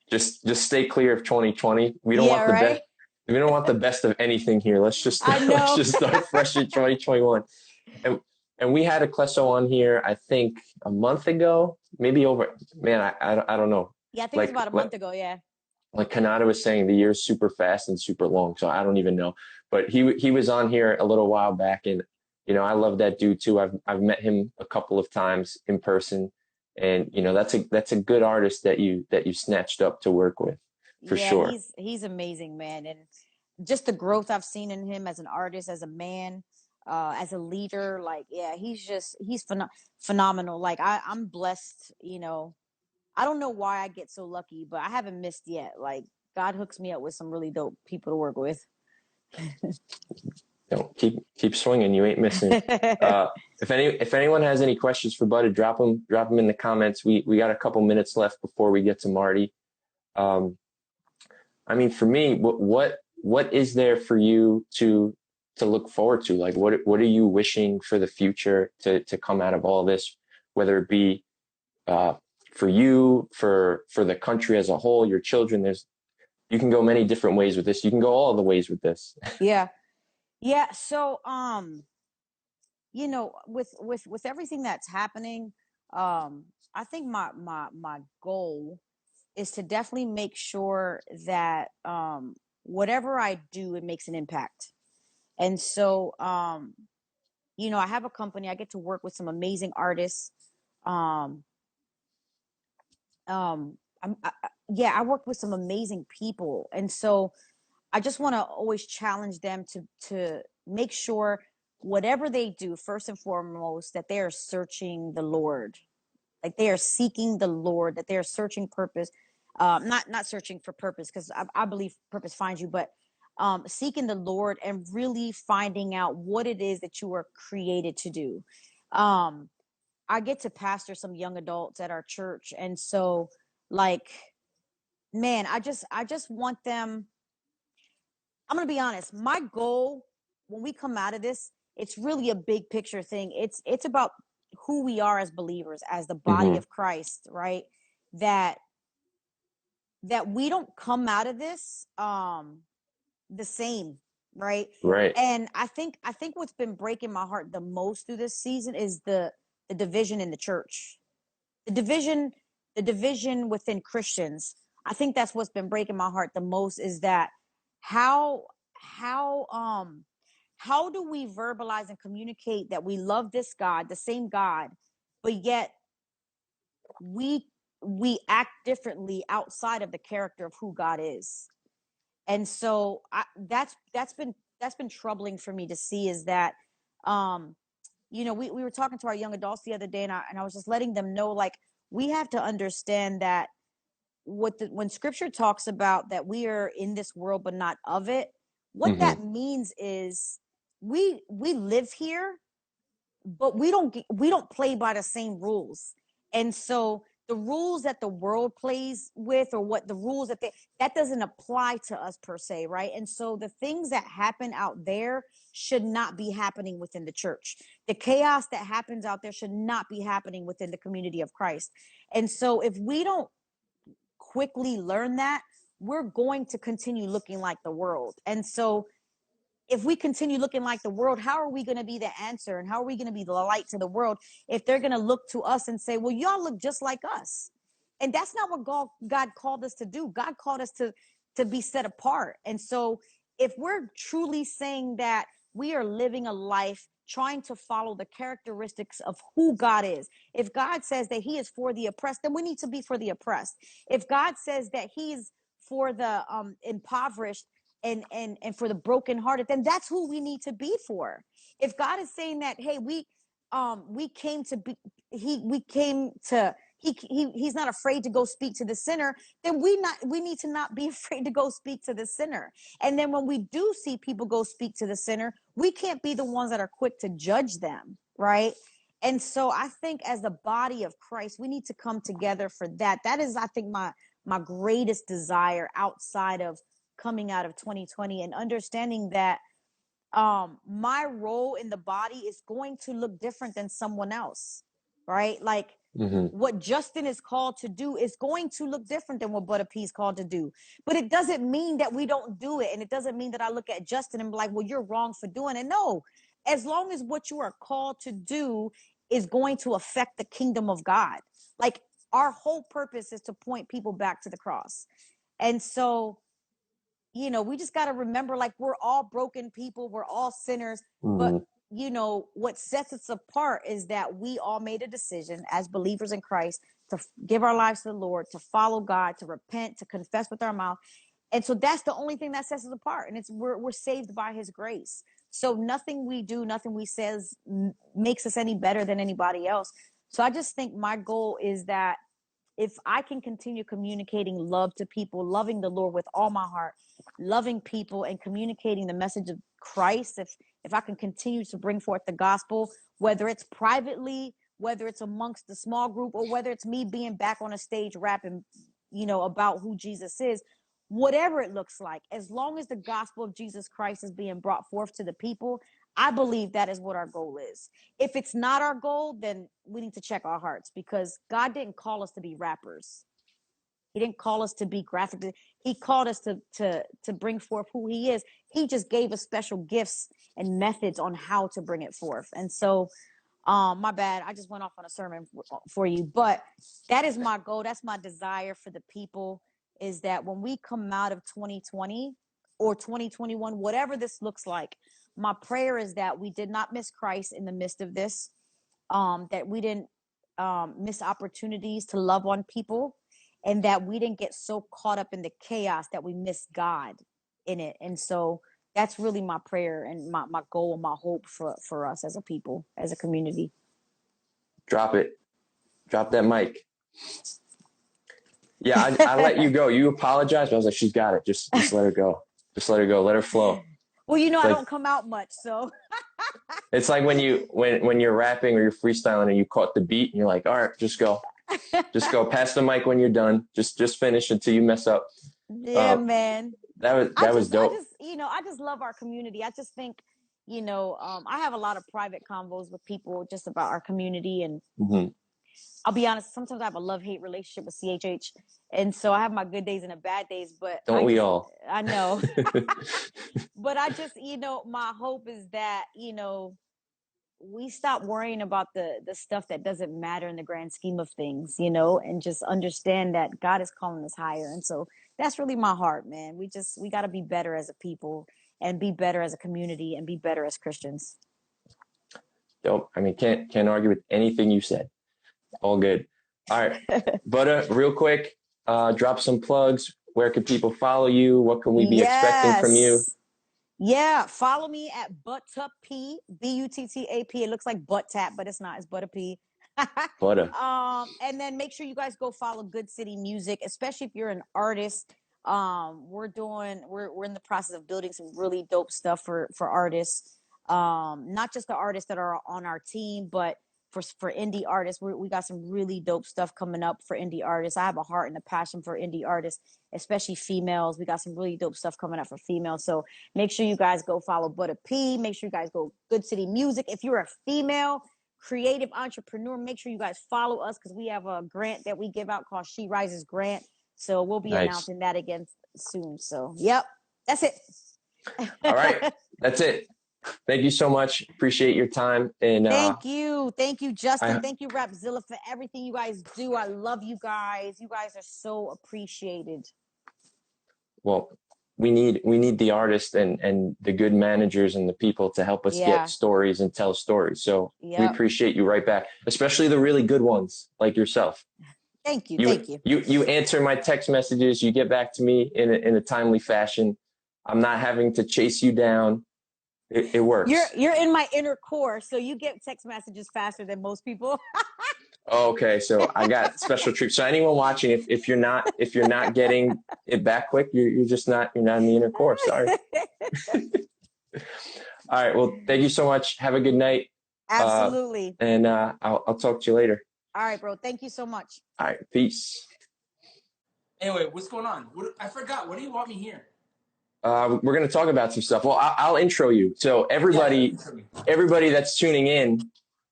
just stay clear of 2020. We don't Yeah, want the right. best. We don't want the best of anything here. Let's just I let's know. just start fresh in 2021. And and we had a Klesso on here, I think a month ago, maybe over. Man, I don't know. Yeah, I think it was Like about a like month ago. Yeah. like Konata was saying, the year's super fast and super long, so I don't even know. But he was on here a little while back, and you know I love that dude too. I've met him a couple of times in person, and you know that's a good artist that you snatched up to work with, for Yeah, sure. he's amazing, man. And just the growth I've seen in him as an artist, as a man, as a leader, like, yeah, he's phenomenal. Like, I'm blessed, you know. I don't know why I get so lucky, but I haven't missed yet. Like, God hooks me up with some really dope people to work with. Don't keep swinging. You ain't missing. If anyone has any questions for Butta, drop them in the comments. We got a couple minutes left before we get to Marty. Um, I mean, for me, what is there for you to look forward to? Like, what are you wishing for the future to come out of all this? Whether it be uh, for you, for the country as a whole, your children. You can go many different ways with this. You can go all the ways with this. Yeah. Yeah. So, you know, with everything that's happening, I think my goal is to definitely make sure that whatever I do, it makes an impact. And so, you know, I have a company. I get to work with some amazing artists. Um, yeah, I work with some amazing people, and so I just want to always challenge them to make sure whatever they do, first and foremost, that they are searching the Lord, like they are seeking the Lord, that they are searching purpose, not searching for purpose, because I believe purpose finds you, but seeking the Lord and really finding out what it is that you were created to do. I get to pastor some young adults at our church, and so like, man, I just want them. I'm gonna be honest. My goal when we come out of this, it's really a big picture thing. It's about who we are as believers, as the body of Christ, right? That we don't come out of this the same, right? Right. And I think what's been breaking my heart the most through this season is the division in the church. The division within Christians. I think that's what's been breaking my heart the most, is that how how how do we verbalize and communicate that we love this God, the same God, but yet we act differently outside of the character of who God is. And so that's been troubling for me to see, is that we were talking to our young adults the other day, and I was just letting them know, like, we have to understand that when scripture talks about that we are in this world but not of it, what that means is we live here, but we don't play by the same rules. And so the rules that the world plays with, or what the rules that doesn't apply to us per se, right? And so the things that happen out there should not be happening within the church. The chaos that happens out there should not be happening within the community of Christ. And so if we don't quickly learn that, we're going to continue looking like the world. And so if we continue looking like the world, how are we going to be the answer, and how are we going to be the light to the world if they're going to look to us and say, well, y'all look just like us? And that's not what God called us to do. God called us to be set apart. And so if we're truly saying that we are living a life trying to follow the characteristics of who God is, if God says that he is for the oppressed, then we need to be for the oppressed. If God says that he's for the impoverished, and for the brokenhearted, then that's who we need to be for. If God is saying that, hey, we came to be, we came to, he's not afraid to go speak to the sinner, then we need to not be afraid to go speak to the sinner. And then when we do see people go speak to the sinner, we can't be the ones that are quick to judge them, right? And so I think as the body of Christ, we need to come together for that. That is, I think, my greatest desire outside of coming out of 2020, and understanding that my role in the body is going to look different than someone else, right? Like, what Justin is called to do is going to look different than what Butta P is called to do. But it doesn't mean that we don't do it. And it doesn't mean that I look at Justin and be like, well, you're wrong for doing it. No, as long as what you are called to do is going to affect the kingdom of God. Like, our whole purpose is to point people back to the cross. And so, we just got to remember, like, we're all broken people. We're all sinners. But, what sets us apart is that we all made a decision as believers in Christ to give our lives to the Lord, to follow God, to repent, to confess with our mouth. And so that's the only thing that sets us apart. And we're saved by his grace. So nothing we do, nothing we says makes us any better than anybody else. So I just think my goal is that if I can continue communicating love to people, loving the Lord with all my heart, loving people, and communicating the message of Christ, if I can continue to bring forth the gospel, whether it's privately, whether it's amongst the small group, or whether it's me being back on a stage rapping, about who Jesus is, whatever it looks like, as long as the gospel of Jesus Christ is being brought forth to the people, I believe that is what our goal is. If it's not our goal, then we need to check our hearts, because God didn't call us to be rappers. He didn't call us to be graphic. He called us to bring forth who he is. He just gave us special gifts and methods on how to bring it forth. And so, my bad, I just went off on a sermon for you, but that is my goal. That's my desire for the people, is that when we come out of 2020 or 2021, whatever this looks like, my prayer is that we did not miss Christ in the midst of this, that we didn't miss opportunities to love on people, and that we didn't get so caught up in the chaos that we miss God in it. And so that's really my prayer and my goal and my hope for us as a people, as a community. Drop it. Drop that mic. Yeah, I let you go. You apologized, but I was like, she's got it. Just let her go. Just let her go. Let her flow. Well, you know, It's I like, don't come out much, so. it's like when you're rapping or you're freestyling and you caught the beat and you're like, all right, just go. Just go. Pass the mic when you're done. Just finish until you mess up. Yeah, man. That was dope. I just love our community. I just think, I have a lot of private convos with people just about our community, and Mhm. I'll be honest, sometimes I have a love-hate relationship with CHH. And so I have my good days and the bad days, but Don't we all? I know. But I just, my hope is that, we stop worrying about the stuff that doesn't matter in the grand scheme of things, and just understand that God is calling us higher. And so that's really my heart, man. We got to be better as a people, and be better as a community, and be better as Christians. Dope. I mean, can't argue with anything you said. All good. All right. Butta, real quick, drop some plugs. Where can people follow you? What can we be expecting from you? Yeah, follow me at Butta P, Buttap. It looks like butt tap, but it's not. It's Butta P. Butta. And then make sure you guys go follow Good City Music, especially if you're an artist. We're in the process of building some really dope stuff for artists. Not just the artists that are on our team, but for indie artists. We got some really dope stuff coming up for indie artists. I have a heart and a passion for indie artists, especially females. We got some really dope stuff coming up for females. So make sure you guys go follow Butta P. Make sure you guys go Good City Music. If you're a female creative entrepreneur, make sure you guys follow us, because we have a grant that we give out called She Rises Grant. So we'll be Nice. announcing that again soon. So, yep, that's it. All right. That's it. Thank you so much. Appreciate your time. And Thank you, Justin. I, Thank you, Rapzilla, for everything you guys do. I love you guys. You guys are so appreciated. well, we need the artists and the good managers and the people to help us get stories and tell stories. So we appreciate you right back, especially the really good ones like yourself. Thank you. Thank you. You answer my text messages. You get back to me in a timely fashion. I'm not having to chase you down. It works. You're in my inner core, so you get text messages faster than most people. Okay, so I got special treatment. So anyone watching, if you're not getting it back quick, you're not in the inner core. Sorry. All right. Well, thank you so much. Have a good night. Absolutely. And I'll talk to you later. All right, bro. Thank you so much. All right. Peace. Anyway, what's going on? I forgot. What do you want me here? We're going to talk about some stuff. Well, I'll intro you. So everybody that's tuning in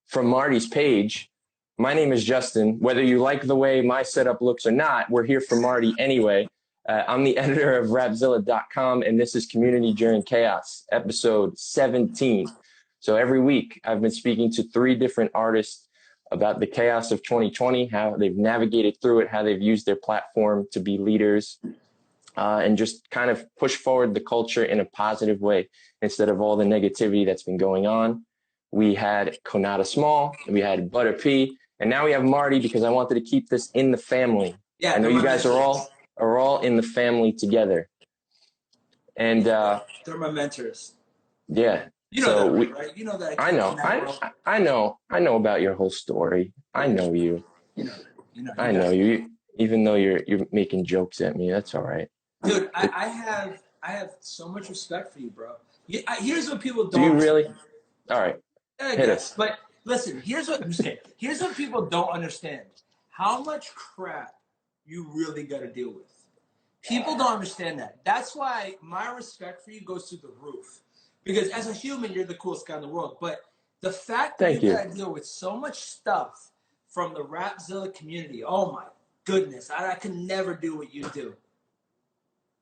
from Marty's page, my name is Justin. Whether you like the way my setup looks or not, we're here for Marty anyway. I'm the editor of Rapzilla.com, and this is Community During Chaos, episode 17. So every week I've been speaking to 3 different artists about the chaos of 2020, how they've navigated through it, how they've used their platform to be leaders, and just kind of push forward the culture in a positive way instead of all the negativity that's been going on. We had Konata Small, we had Butta P, and now we have Marty, because I wanted to keep this in the family. Yeah, I know you guys are all in the family together. And they're my mentors. Yeah. You know that, right? You know that. I know about your whole story. I know you. I know you. Even though you're making jokes at me, that's all right. Dude, I have so much respect for you, bro. Here's what people don't. Do you really? All right. Hit us. But listen, here's what people don't understand: how much crap you really got to deal with. People don't understand that. That's why my respect for you goes through the roof. Because as a human, you're the coolest guy in the world. But the fact that you got to deal with so much stuff from the Rapzilla community, oh my goodness, I could never do what you do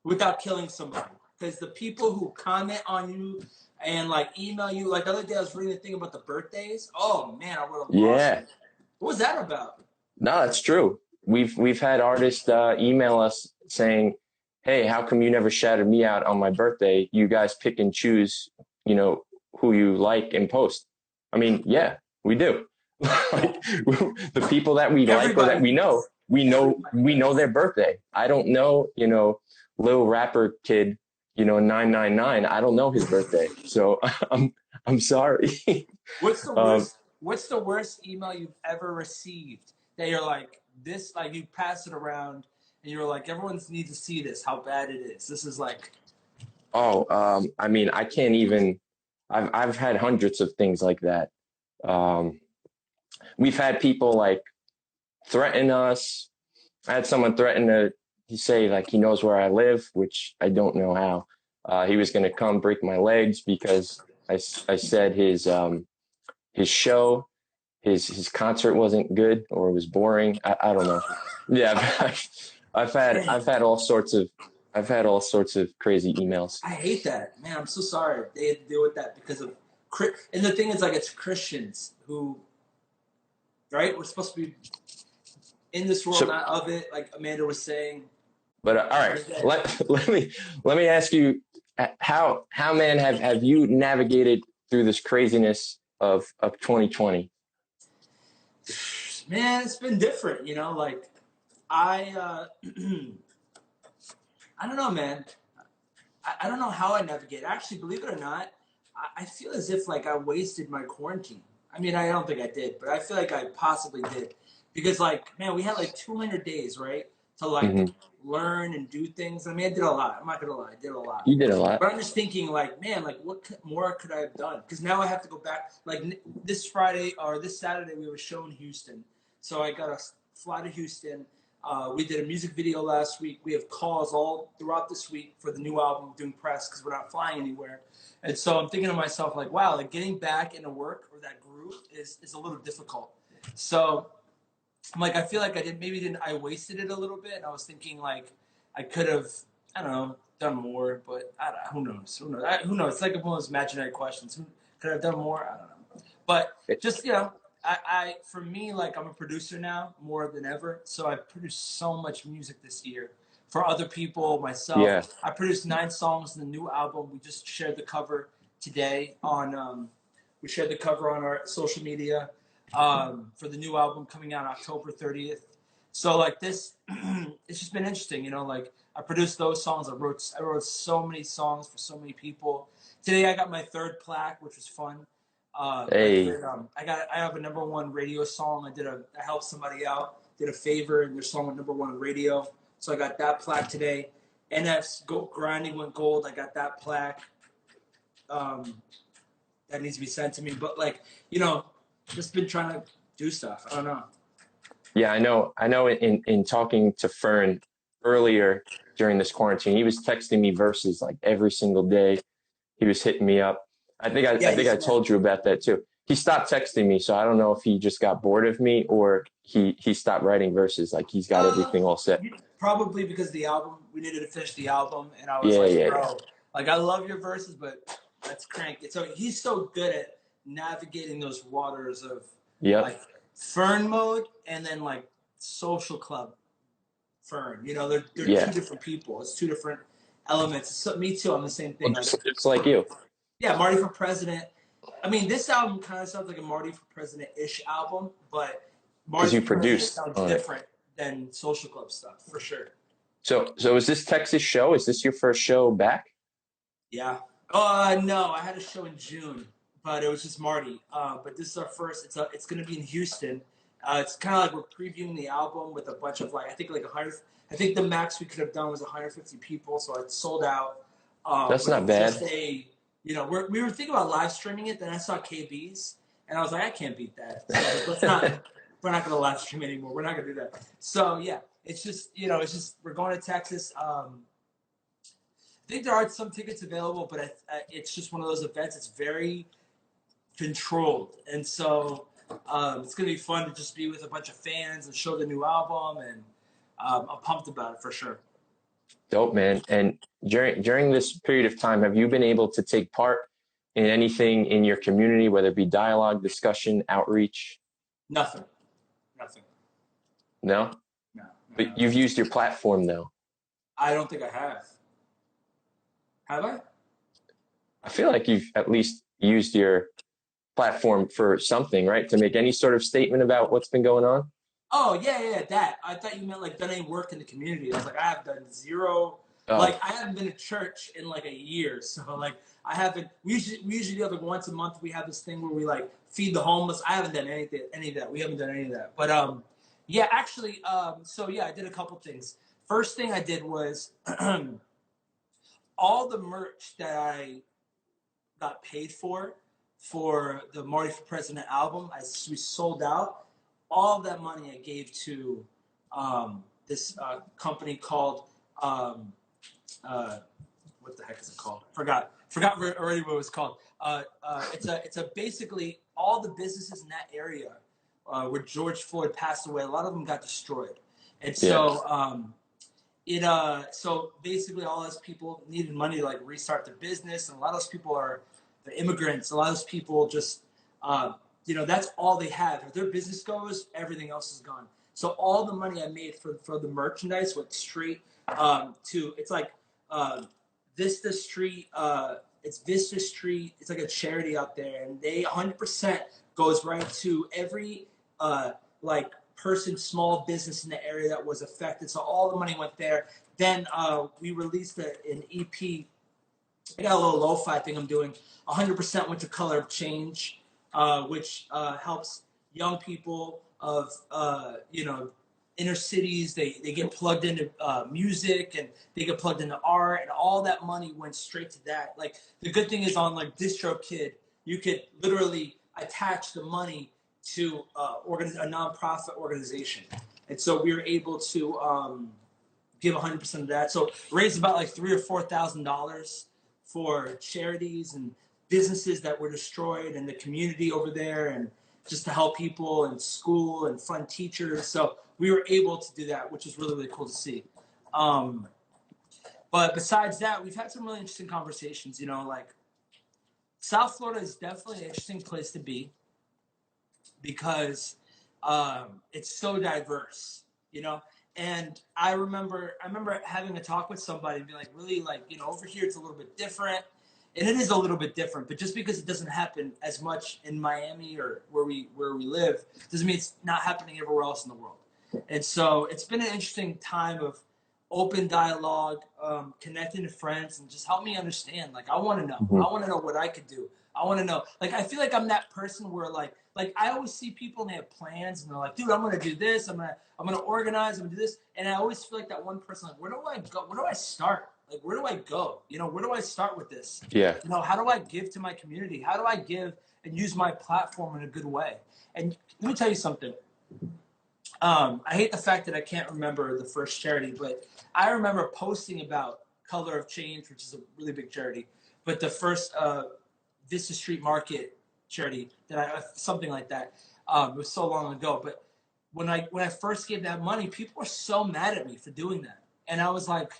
without killing somebody. Because the people who comment on you and like email you, like the other day I was reading a thing about the birthdays. Oh man, I would have lost it. What was that about? No, that's true. We've had artists email us saying, "Hey, how come you never shouted me out on my birthday? You guys pick and choose, who you like and post." I mean, yeah, we do. The people that we like or that we know their birthday. I don't know, little rapper kid, 999. I don't know his birthday, so I'm sorry. What's the worst? What's the worst email you've ever received that you're like this? Like you pass it around and you're like, everyone needs to see this. How bad it is. This is like. Oh, I mean, I can't even. I've had hundreds of things like that. Um, we've had people like threaten us. I had someone threaten to he say like he knows where I live, which I don't know how. He was going to come break my legs because I said his show his concert wasn't good or it was boring. I don't know. Yeah, I've had all sorts of crazy emails. I hate that, man. I'm so sorry they had to deal with that because of. And the thing is, like, it's Christians who, right? We're supposed to be in this world, So, not of it. Like Amanda was saying. but all right, let me ask you how man have you navigated through this craziness of 2020? Man, it's been different, you know. Like I, I don't know, man. I don't know how I navigate. Actually, believe it or not, I feel as if like I wasted my quarantine. I mean, I don't think I did, but I feel like I possibly did. Because like, man, we had like 200 days, right? To like Mm-hmm. learn and do things. I mean, I did a lot. I'm not gonna lie, I did a lot. You did a lot. But I'm just thinking, like, man, like, more could I have done? Because now I have to go back. Like this Friday or this Saturday, we have a show in Houston, so I got to fly to Houston. We did a music video last week. We have calls all throughout this week for the new album, doing press because we're not flying anywhere. And so I'm thinking to myself, like, wow, like getting back into work or that groove is a little difficult. So I'm like, I feel like I wasted it a little bit. And I was thinking like I could have, I don't know, done more, but who knows? Who knows? It's like one of those imaginary questions. Could I have done more? I don't know. But just, you know, for me, like I'm a producer now more than ever. So I've produced so much music this year for other people, myself. Yeah. I produced 9 songs in the new album. We just shared the cover today we shared the cover on our social media for the new album coming out October 30th. So like this, it's just been interesting, you know, like I produced those songs. I wrote so many songs for so many people. Today I got my 3rd plaque, which was fun. Hey. I have a #1 radio song. I helped somebody out, did a favor, and their song went #1 radio. So I got that plaque today. NF's Grinding went gold. I got that plaque. That needs to be sent to me. But like, you know, just been trying to do stuff. I don't know. Yeah, I know. I know. In talking to Fern earlier during this quarantine, he was texting me verses like every single day. He was hitting me up. Yeah, I think I told you about that too. He stopped texting me, so I don't know if he just got bored of me or he stopped writing verses. Like he's got everything all set. Probably because the album, we needed to finish the album, and I was Yeah, like, yeah, yeah. bro, like I love your verses, but let's crank it. So he's so good at navigating those waters of Yep. like Fern mode and then like Social Club Fern. You know, they're Yeah. 2 different people. It's 2 different elements. So, me too. I'm the same thing. Well, just like you. Yeah, Marty for President. I mean, this album kind of sounds like a Marty for President-ish album, but Because Marty you for President produced sounds on it. different than Social Club stuff, for sure. So is this Texas show? Is this your first show back? Yeah. No, I had a show in June, but it was just Marty. But this is our first. It's going to be in Houston. It's kind of like we're previewing the album with a bunch of like I think like 100. I think the max we could have done was 150 people, so it sold out. That's But not it's bad. just you know, we were thinking about live streaming it. Then I saw KB's, and I was like, I can't beat that. So like, let's not. We're not going to live stream anymore. We're not going to do that. So yeah, it's just we're going to Texas. I think there are some tickets available, but it's just one of those events. It's very controlled, and so it's going to be fun to just be with a bunch of fans and show the new album, and I'm pumped about it for sure. Dope, man. And during this period of time, have you been able to take part in anything in your community, whether it be dialogue, discussion, outreach? Nothing. No? No. But you've used your platform though. I don't think I have. Have I? I feel like you've at least used your platform for something, right? To make any sort of statement about what's been going on. Oh yeah, that. I thought you meant like done any work in the community. I was like, I have done zero. Oh. Like I haven't been to church in like a year, so like I haven't. We usually do like once a month. We have this thing where we like feed the homeless. I haven't done any of that. We haven't done any of that. But yeah, actually, so yeah, I did a couple things. First thing I did was all the merch that I got paid for the Marty for President album, we sold out. All of that money I gave to this company called what the heck is it called? Forgot already what it was called. It's a basically all the businesses in that area where George Floyd passed away. A lot of them got destroyed, and so so basically all those people needed money to like restart their business, and a lot of those people are the immigrants. A lot of those people just that's all they have. If their business goes, everything else is gone. So all the money I made for the merchandise went straight to it's like Vista Street. It's Vista Street. It's like a charity out there, and they 100% goes right to every like person, small business in the area that was affected. So all the money went there. Then we released an EP. I got a little lo-fi thing I'm doing. 100% went to Color of Change, which helps young people of inner cities. They get plugged into music, and they get plugged into art, and all that money went straight to that. Like the good thing is on like DistroKid, you could literally attach the money to a nonprofit organization, and so we were able to give 100% of that. So raised about like $3,000 or $4,000 for charities and businesses that were destroyed, and the community over there, and just to help people and school and fund teachers. So we were able to do that, which is really, really cool to see. But besides that, we've had some really interesting conversations. Like South Florida is definitely an interesting place to be because it's so diverse, And I remember having a talk with somebody and be like, really, like, over here it's a little bit different. And it is a little bit different, but just because it doesn't happen as much in Miami or where we live doesn't mean it's not happening everywhere else in the world. And so it's been an interesting time of open dialogue, connecting to friends, and just help me understand. Like, I want to know. Mm-hmm. I want to know what I could do. I want to know. Like, I feel like I'm that person where like I always see people and they have plans and they're like, dude, I'm gonna do this. I'm gonna organize. I'm gonna do this. And I always feel like that one person. Like, where do I go? Where do I start? Like, where do I go? Where do I start with this? Yeah. How do I give to my community? How do I give and use my platform in a good way? And let me tell you something. I hate the fact that I can't remember the first charity, but I remember posting about Color of Change, which is a really big charity, but the first Vista Street Market charity something like that. It was so long ago, but when I first gave that money, people were so mad at me for doing that, and I was like,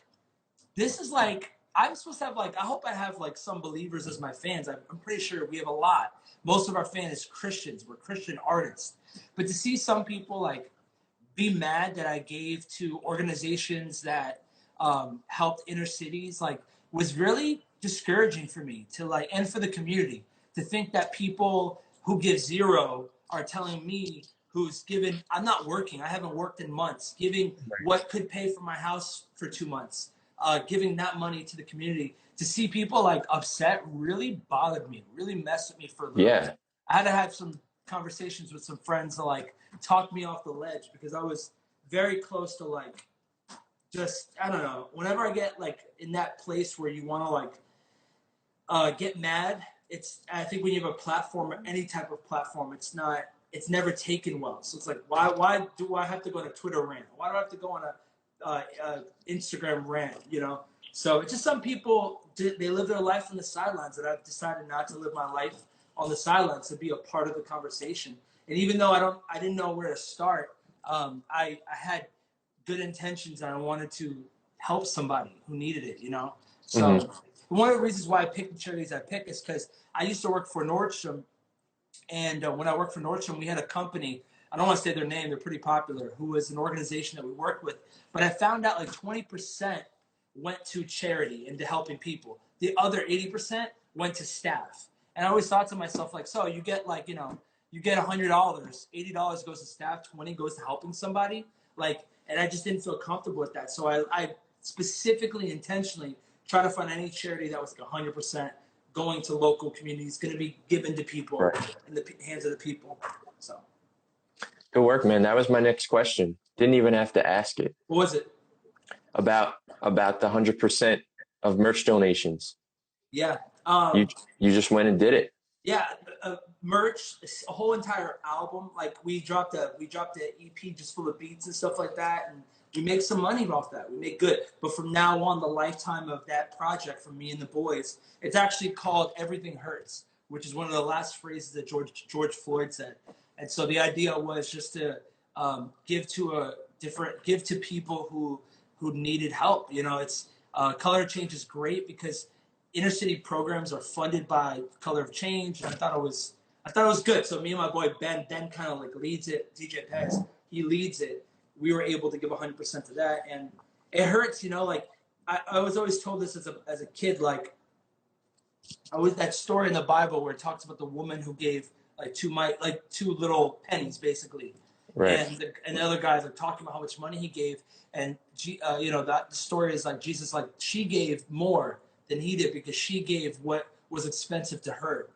this is like, I'm supposed to have like, I hope I have like some believers as my fans. I'm pretty sure we have a lot. Most of our fans is Christians. We're Christian artists, but to see some people like be mad that I gave to organizations that helped inner cities, like, was really discouraging for me to like, and for the community to think that people who give zero are telling me who's given, I'm not working, I haven't worked in months, giving what could pay for my house for 2 months, giving that money to the community. To see people like upset really bothered me, really messed with me for a little bit. I had to have some conversations with some friends to like talk me off the ledge, because I was very close to like, just, I don't know, whenever I get like in that place where you want to like get mad, I think when you have a platform or any type of platform, it's never taken well. So it's like, why do I have to go on a Twitter rant? Why do I have to go on a Instagram rant, So it's just some people, they live their life on the sidelines, and I've decided not to live my life on the sidelines, to be a part of the conversation. And even though I didn't know where to start, I had good intentions, and I wanted to help somebody who needed it, So one of the reasons why I picked the charities I picked is because I used to work for Nordstrom, and when I worked for Nordstrom, we had a company, I don't want to say their name, they're pretty popular, who was an organization that we worked with, but I found out like 20% went to charity and to helping people. The other 80% went to staff. And I always thought to myself, like, so you get like, you get $100, $80 goes to staff, 20 goes to helping somebody. Like, and I just didn't feel comfortable with that. So I specifically, intentionally try to find any charity that was like 100% going to local communities, going to be given to people in the hands of the people. So. Good work, man. That was my next question. Didn't even have to ask it. What was it? About the 100% of merch donations. Yeah. You just went and did it. Yeah, merch, a whole entire album. Like we dropped a EP just full of beats and stuff like that, and we make some money off that. We make good. But from now on, the lifetime of that project from me and the boys, it's actually called "Everything Hurts," which is one of the last phrases that George Floyd said. And so the idea was just to give to people who needed help. You know, it's Color Change is great because inner city programs are funded by Color of Change. And I thought it was good. So me and my boy Ben kind of like leads it. DJ Pex, he leads it. We were able to give 100% to that, and it hurts, you know. Like I was always told this as a kid. Like that story in the Bible where it talks about the woman who gave like two little pennies basically, Right. and the other guys are talking about how much money he gave, and you know that the story is like Jesus, like she gave more than he did because she gave what was expensive to her.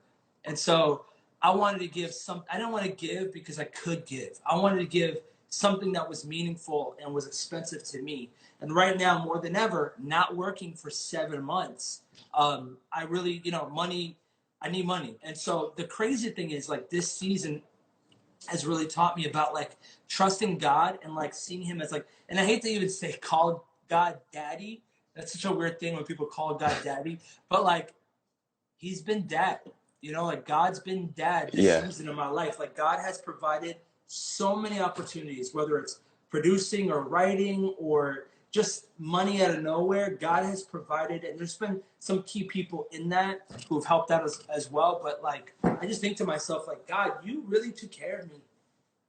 And so I wanted to give I didn't want to give because I could give. I wanted to give something that was meaningful and was expensive to me. And right now, more than ever, not working for 7 months, I really, you know, I need money. And so the crazy thing is like this season has really taught me about like trusting God and like seeing him as like, and I hate to even say call God daddy. That's such a weird thing when people call God daddy, but like he's been dad, you know, like God's been dad this season of my life. Like God has provided so many opportunities, whether it's producing or writing or just money out of nowhere. God has provided, and there's been some key people in that who've helped out as well. But like, I just think to myself, like, God, you really took care of me.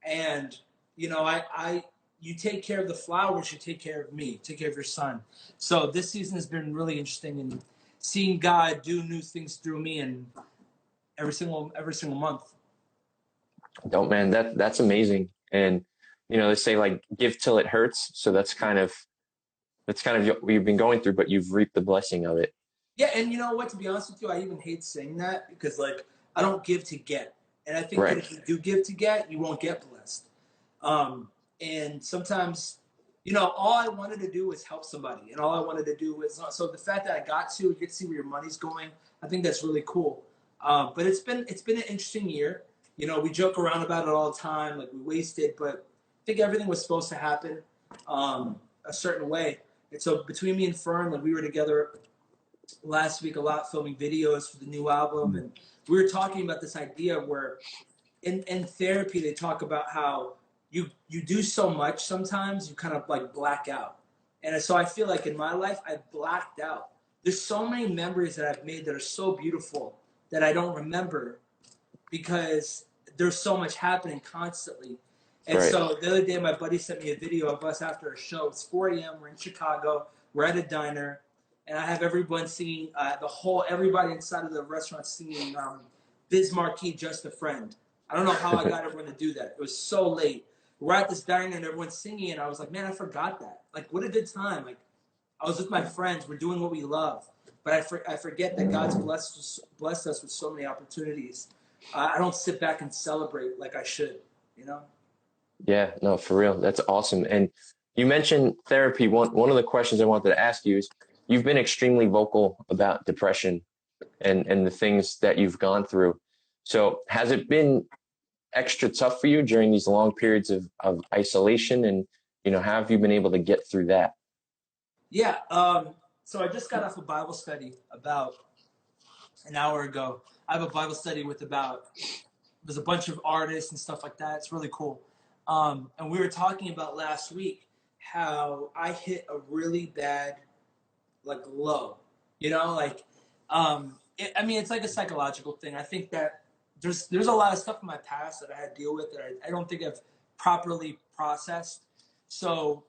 And, you know, you take care of the flowers, you take care of me, take care of your son. So this season has been really interesting, and seeing God do new things through me and every single month. Don't, man, that's amazing. And you know, they say like give till it hurts. So that's kind of what you've been going through, but you've reaped the blessing of it. Yeah, and you know what? To be honest with you, I even hate saying that because like I don't give to get, and I think that if you do give to get, you won't get blessed. And sometimes, you know, all I wanted to do was help somebody, and all I wanted to do was so the fact that I got to get to see where your money's going, I think that's really cool. But it's been an interesting year. You know, we joke around about it all the time, like we wasted, but I think everything was supposed to happen a certain way. And so between me and Fern, like we were together last week a lot filming videos for the new album, and we were talking about this idea where in therapy they talk about how you do so much sometimes you kind of like black out. And so I feel like in my life I blacked out. There's so many memories that I've made that are so beautiful that I don't remember because there's so much happening constantly. And so the other day my buddy sent me a video of us after a show. It's 4 a.m. We're in Chicago. We're at a diner, and I have everyone singing, everybody inside of the restaurant singing Biz Markie, Just a Friend. I don't know how I got everyone to do that. It was so late. We're at this diner and everyone's singing, and I was like, man, I forgot that. Like, what a good time. Like, I was with my friends. We're doing what we love. But I forget that God's blessed us with so many opportunities. I don't sit back and celebrate like I should, you know? Yeah, no, for real. That's awesome. And you mentioned therapy. One of the questions I wanted to ask you is you've been extremely vocal about depression and the things that you've gone through. So has it been extra tough for you during these long periods of isolation? And, you know, how have you been able to get through that? Yeah. So I just got off a Bible study about an hour ago. I have a Bible study with there's a bunch of artists and stuff like that. It's really cool. And we were talking about last week how I hit a really bad, like, low, you know, like, I mean, it's like a psychological thing. I think that there's a lot of stuff in my past that I had to deal with that I don't think I've properly processed. So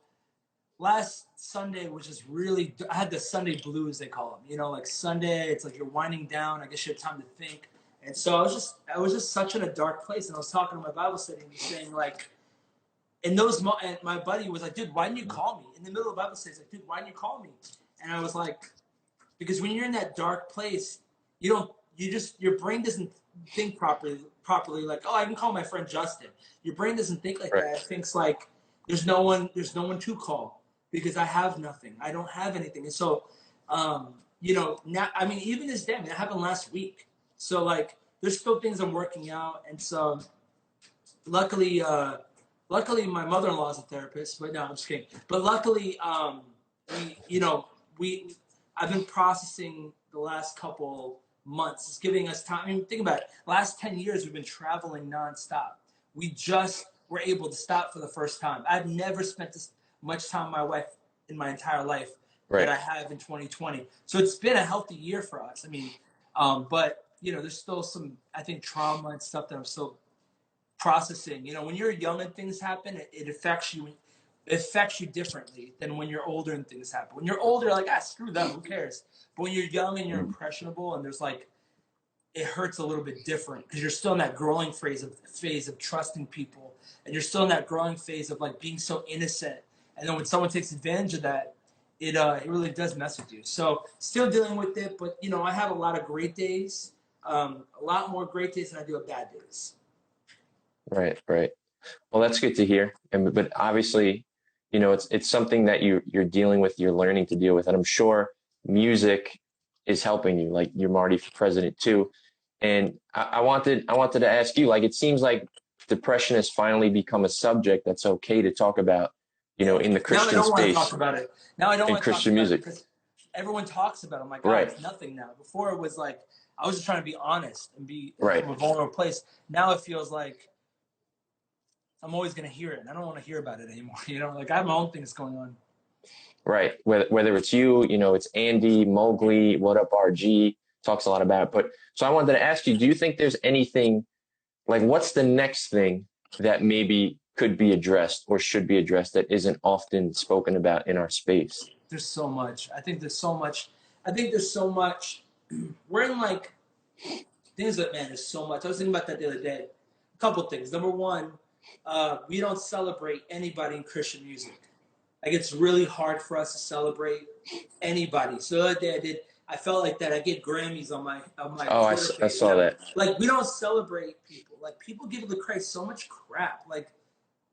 last Sunday, which is really, I had the Sunday blues, they call them, you know, like Sunday, it's like you're winding down. I guess you have time to think. And so I was just such in a dark place. And I was talking to my Bible study and saying like, and my buddy was like, dude, why didn't you call me? In the middle of the Bible study, he's like, dude, why didn't you call me? And I was like, because when you're in that dark place, your brain doesn't think properly like, oh, I can call my friend Justin. Your brain doesn't think like that. It thinks like there's no one to call because I have nothing. I don't have anything. And so You know, now, I mean, even this day, I mean, that happened last week. So like, there's still things I'm working out. And so luckily, luckily my mother-in-law is a therapist, but no, I'm just kidding. But luckily, you know, I've been processing the last couple months. It's giving us time. I mean, think about it. Last 10 years, we've been traveling nonstop. We just were able to stop for the first time. I've never spent this much time with my wife in my entire life that I have in 2020. So it's been a healthy year for us. I mean, but you know, there's still some, I think, trauma and stuff that I'm still processing. You know, when you're young and things happen, it affects you. It affects you differently than when you're older and things happen. When you're older, you're like, screw them, who cares? But when you're young and you're impressionable, and there's like, it hurts a little bit different because you're still in that growing phase of trusting people, and you're still in that growing phase of like being so innocent. And then when someone takes advantage of that, it really does mess with you. So still dealing with it, but you know, I have a lot of great days, a lot more great days than I do of bad days. Right, right. Well, that's good to hear. And but obviously, you know, it's something that you're dealing with, you're learning to deal with, and I'm sure music is helping you. Like you're Marty for president too. And I wanted to ask you, like, it seems like depression has finally become a subject that's okay to talk about, you know, in the Now I Christian don't want to talk space, about it. Now I don't in want to talk Christian about it music. because everyone talks about it. I'm like, Right. it's nothing now. Before it was like, I was just trying to be honest and be Right. from a vulnerable place. Now it feels like I'm always going to hear it. And I don't want to hear about it anymore. You know, like I have my own things going on. Right. Whether it's you know, it's Andy, Mowgli, What Up RG, talks a lot about it. But so I wanted to ask you, do you think there's anything, like what's the next thing that maybe could be addressed or should be addressed that isn't often spoken about in our space? There's so much. I think there's so much. I think there's so much. We're in like, things that, man, there's so much. I was thinking about that the other day. A couple things. Number one, we don't celebrate anybody in Christian music. Like it's really hard for us to celebrate anybody. So the other day I felt like that. I get Grammys on my Oh, Twitter I page. saw that. Like we don't celebrate people. Like people give Christ so much crap. Like,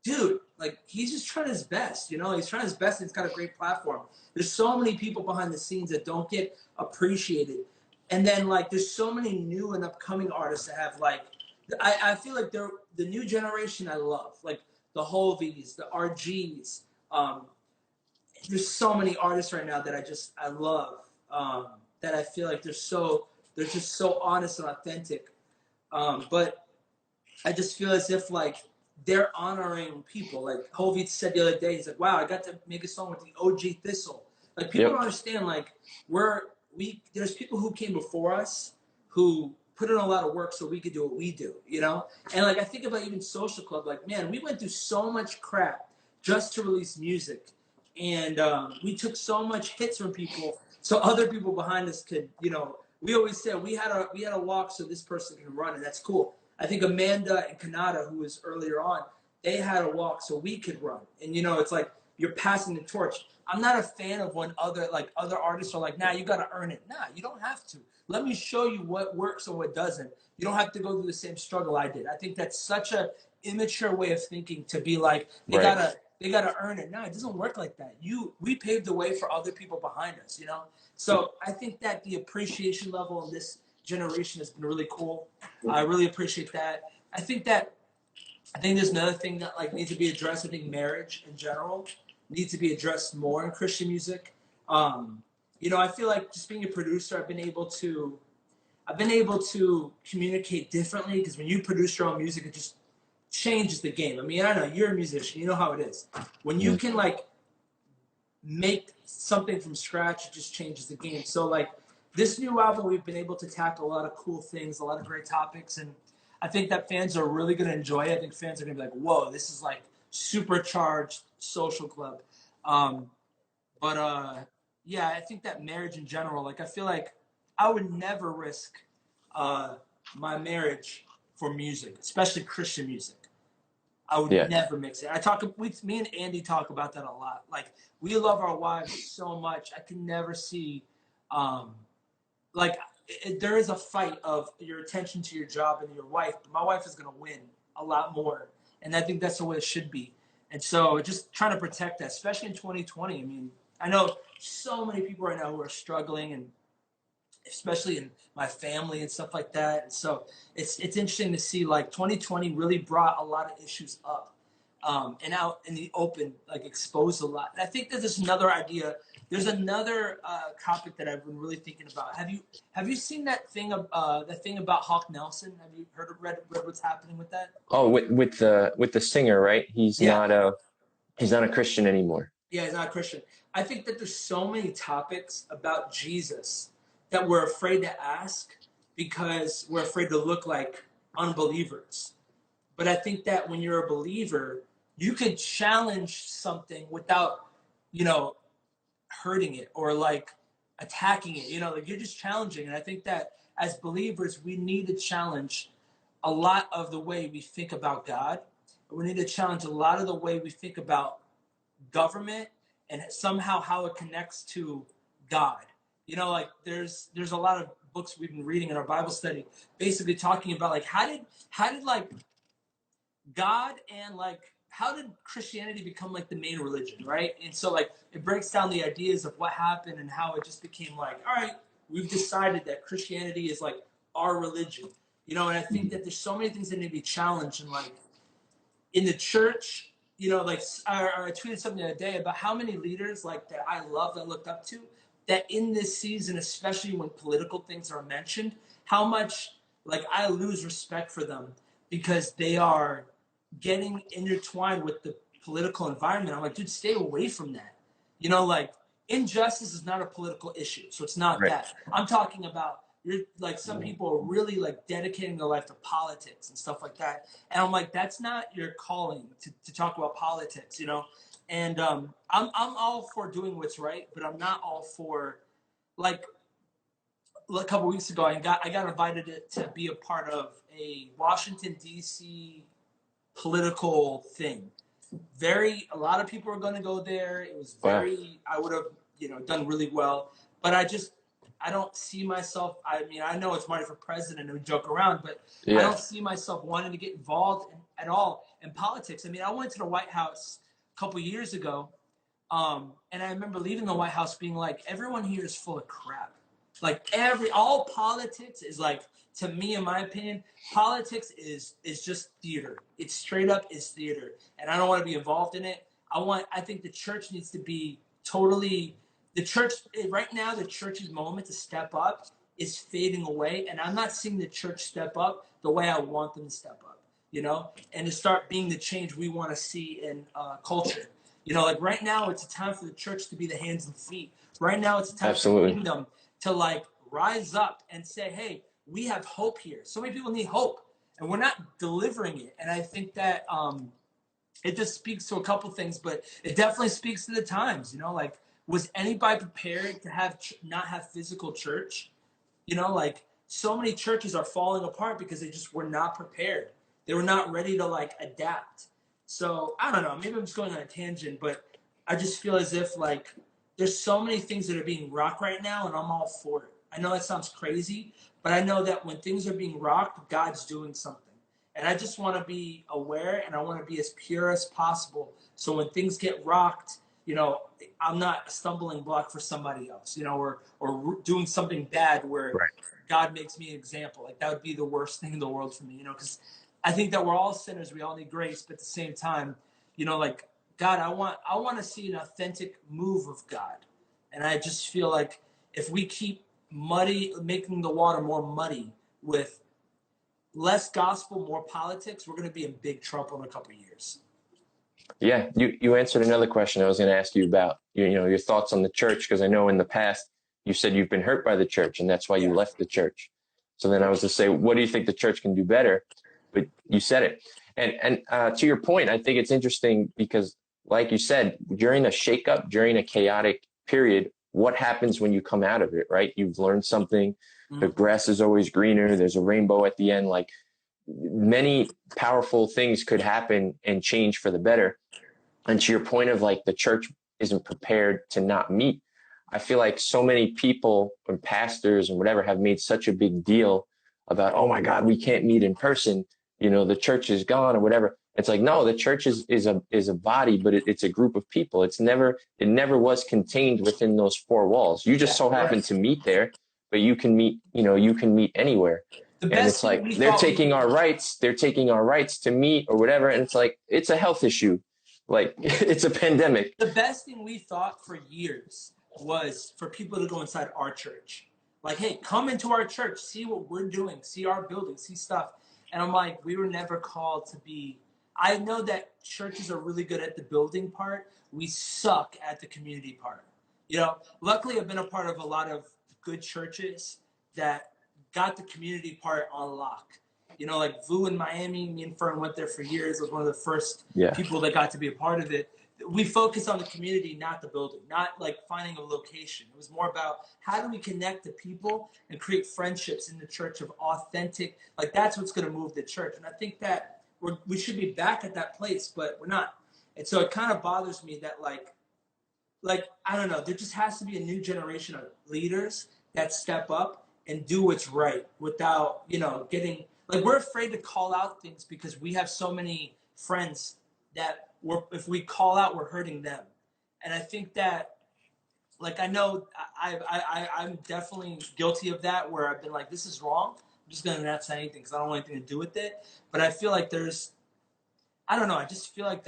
dude, like he's just trying his best. You know, he's trying his best, and he's got a great platform. There's so many people behind the scenes that don't get appreciated. And then like there's so many new and upcoming artists that have like, I feel like they're the new generation I love. Like the Hovies, the RGs. There's so many artists right now that I love, that I feel like they're just so honest and authentic. But I just feel as if like they're honoring people. Like Hovey said the other day, he's like, "Wow, I got to make a song with the OG Thistle." Like people don't understand. Like there's people who came before us who put in a lot of work so we could do what we do, you know. And like I think about even Social Club. Like man, we went through so much crap just to release music, and we took so much hits from people so other people behind us could, you know. We always said we had a walk so this person can run, and that's cool. I think Amanda and Konata, who was earlier on, they had a walk so we could run. And you know, it's like you're passing the torch. I'm not a fan of when other artists are like, nah, you gotta earn it. Nah, you don't have to. Let me show you what works and what doesn't. You don't have to go through the same struggle I did. I think that's such a immature way of thinking to be like they gotta earn it. No, it doesn't work like that. We paved the way for other people behind us, you know? So I think that the appreciation level in this generation has been really cool. I really appreciate that. I think there's another thing that like needs to be addressed. I think marriage in general needs to be addressed more in Christian music. You know, I feel like just being a producer, I've been able to communicate differently because when you produce your own music, it just changes the game. I mean, I know you're a musician, you know how it is. When you can like make something from scratch, it just changes the game. So like this new album, we've been able to tackle a lot of cool things, a lot of great topics, and I think that fans are really going to enjoy it. I think fans are going to be like, whoa, this is like supercharged Social Club. Yeah, I think that marriage in general, like I feel like I would never risk my marriage for music, especially Christian music. I would never mix it. Me and Andy talk about that a lot. Like we love our wives so much. I can never see, there is a fight of your attention to your job and your wife. But my wife is going to win a lot more, and I think that's the way it should be. And so, just trying to protect that, especially in 2020. I mean, I know so many people right now who are struggling, and especially in my family and stuff like that. And so it's interesting to see, like, 2020 really brought a lot of issues up, and out in the open, like exposed a lot. And I think that there's another idea. There's another topic that I've been really thinking about. Have you seen that thing about Hawk Nelson? Have you read what's happening with that? Oh, with the singer, right? Yeah. He's not a Christian anymore. Yeah, he's not a Christian. I think that there's so many topics about Jesus that we're afraid to ask because we're afraid to look like unbelievers. But I think that when you're a believer, you could challenge something without, you know, hurting it or like attacking it. You know, like you're just challenging. And I think that as believers, we need to challenge a lot of the way we think about God. We need to challenge a lot of the way we think about government and somehow how it connects to God. You know, like there's a lot of books we've been reading in our Bible study, basically talking about like how did like God and like how did Christianity become like the main religion, right? And so like it breaks down the ideas of what happened and how it just became like, all right, we've decided that Christianity is like our religion, you know. And I think that there's so many things that need to be challenged, and like in the church, you know, like I tweeted something the other day about how many leaders like that I love, that I looked up to, that in this season, especially when political things are mentioned, how much like I lose respect for them because they are getting intertwined with the political environment. I'm like, dude, stay away from that. You know, like injustice is not a political issue, so it's not Right. that. I'm talking about you're like some people are really like dedicating their life to politics and stuff like that. And I'm like, that's not your calling to talk about politics, you know? And I'm all for doing what's right, but I'm not all for like a couple weeks ago I got invited to be a part of a Washington D.C. political thing. A lot of people are going to go there. It was Wow. I would have, you know, done really well, but I don't see myself. I mean, I know it's Marty for president and we joke around, but I don't see myself wanting to get involved at all in politics. I mean, I went to the White House a couple years ago, and I remember leaving the White House being like, everyone here is full of crap. Like all politics is like, to me, in my opinion, politics is just theater. It's straight up is theater, and I don't want to be involved in it. I think the church needs to be totally. The church right now, the church's moment to step up is fading away, and I'm not seeing the church step up the way I want them to step up. You know, and to start being the change we want to see in culture. You know, like right now, it's a time for the church to be the hands and feet. Right now, it's a time for the kingdom to like rise up and say, hey, we have hope here. So many people need hope, and we're not delivering it. And I think that it just speaks to a couple things, but it definitely speaks to the times. You know, like was anybody prepared to have not have physical church? You know, like so many churches are falling apart because they just were not prepared. They were not ready to like adapt. So I don't know. Maybe I'm just going on a tangent, but I just feel as if like there's so many things that are being rocked right now, and I'm all for it. I know that sounds crazy, but I know that when things are being rocked, God's doing something. And I just want to be aware, and I want to be as pure as possible. So when things get rocked, you know, I'm not a stumbling block for somebody else, you know, or doing something bad where God makes me an example. Like that would be the worst thing in the world for me, you know, because I think that we're all sinners. We all need grace, but at the same time, you know, like God, I want to see an authentic move of God. And I just feel like if we keep making the water more muddy with less gospel, more politics, we're going to be in big trouble in a couple of years. Yeah, you answered another question I was going to ask you about, you know, your thoughts on the church, because I know in the past you said you've been hurt by the church and that's why you left the church. So then I was to say, what do you think the church can do better? But you said it. And to your point, I think it's interesting because, like you said, during a shakeup, during a chaotic period, what happens when you come out of it, right? You've learned something. The grass is always greener. There's a rainbow at the end. Like many powerful things could happen and change for the better. And to your point of like the church isn't prepared to not meet, I feel like so many people and pastors and whatever have made such a big deal about, oh my God, we can't meet in person. You know, the church is gone or whatever. It's like, no, the church is a body, but it's a group of people. It never was contained within those four walls. You just so happen to meet there, but you can meet anywhere. The And best it's thing like we they're thought taking our rights to meet or whatever. And it's like, it's a health issue. Like, it's a pandemic. The best thing we thought for years was for people to go inside our church. Like, hey, come into our church, see what we're doing, see our building, see stuff. And I'm like, we were never called to be. I know that churches are really good at the building part. We suck at the community part. You know, luckily I've been a part of a lot of good churches that got the community part on lock. You know, like Vu in Miami, me and Fern went there for years. It was one of the first people that got to be a part of it. We focused on the community, not the building, not like finding a location. It was more about how do we connect the people and create friendships in the church of authentic, like that's what's going to move the church. And I think that we should be back at that place, but we're not. And so it kind of bothers me that like, I don't know, there just has to be a new generation of leaders that step up and do what's right without, you know, getting, like we're afraid to call out things because we have so many friends that if we call out, we're hurting them. And I think that, like, I know I'm definitely guilty of that where I've been like, this is wrong. I'm just going to not say anything because I don't want anything to do with it. But I feel like I don't know. I just feel like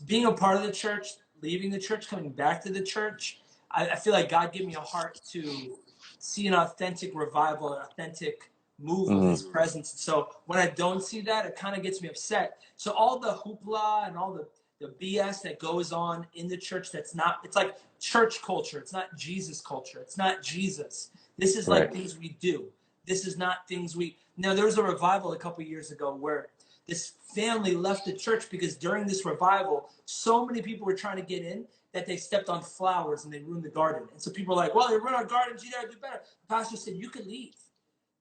being a part of the church, leaving the church, coming back to the church. I feel like God gave me a heart to see an authentic revival, an authentic move of his presence. So when I don't see that, it kind of gets me upset. So all the hoopla and all the BS that goes on in the church, it's like church culture. It's not Jesus culture. It's not Jesus. This is like things we do. This is not things there was a revival a couple years ago where this family left the church because during this revival, so many people were trying to get in that they stepped on flowers and they ruined the garden. And so people are like, well, they ruined our gardens, you gotta do better. The pastor said, you can leave.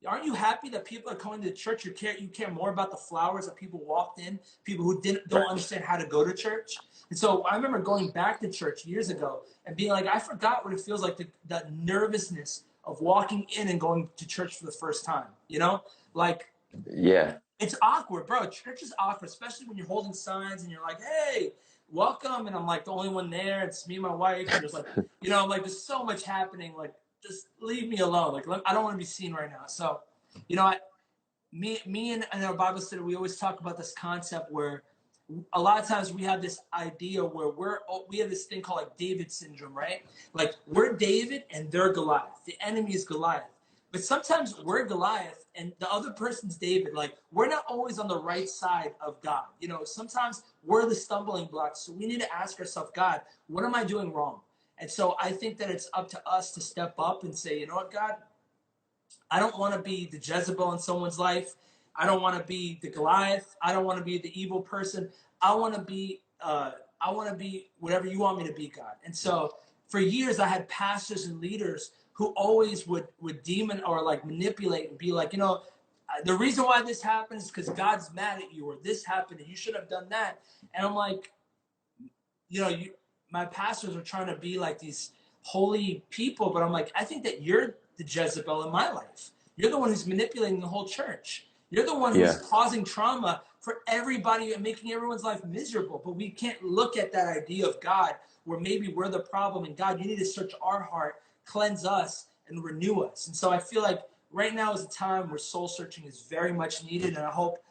Aren't you happy that people are coming to the church? You care more about the flowers that people walked in, people who don't understand how to go to church. And so I remember going back to church years ago and being like, I forgot what it feels like, the nervousness of walking in and going to church for the first time, you know? Like, yeah. It's awkward, bro. Church is awkward, especially when you're holding signs and you're like, hey, welcome. And I'm like the only one there. It's me and my wife. And there's like, you know, I'm like, there's so much happening. Like, just leave me alone. Like, I don't want to be seen right now. So, you know, me and our Bible study, we always talk about this concept where a lot of times we have this idea where we have this thing called like David syndrome, right? Like we're David and they're Goliath. The enemy is Goliath. But sometimes we're Goliath and the other person's David. Like we're not always on the right side of God. You know, sometimes we're the stumbling blocks. So we need to ask ourselves, God, what am I doing wrong? And so I think that it's up to us to step up and say, you know what, God, I don't want to be the Jezebel in someone's life. I don't want to be the Goliath. I don't want to be the evil person. I want to be whatever you want me to be, God. And so for years I had pastors and leaders who always would demon or like manipulate and be like, you know, the reason why this happens is because God's mad at you, or this happened and you should have done that. And I'm like, you know, my pastors are trying to be like these holy people, but I'm like, I think that you're the Jezebel in my life. You're the one who's manipulating the whole church. You're the one who's causing trauma for everybody and making everyone's life miserable. But we can't look at that idea of God where maybe we're the problem, and God, you need to search our heart, cleanse us, and renew us. And so I feel like right now is a time where soul searching is very much needed, and I hope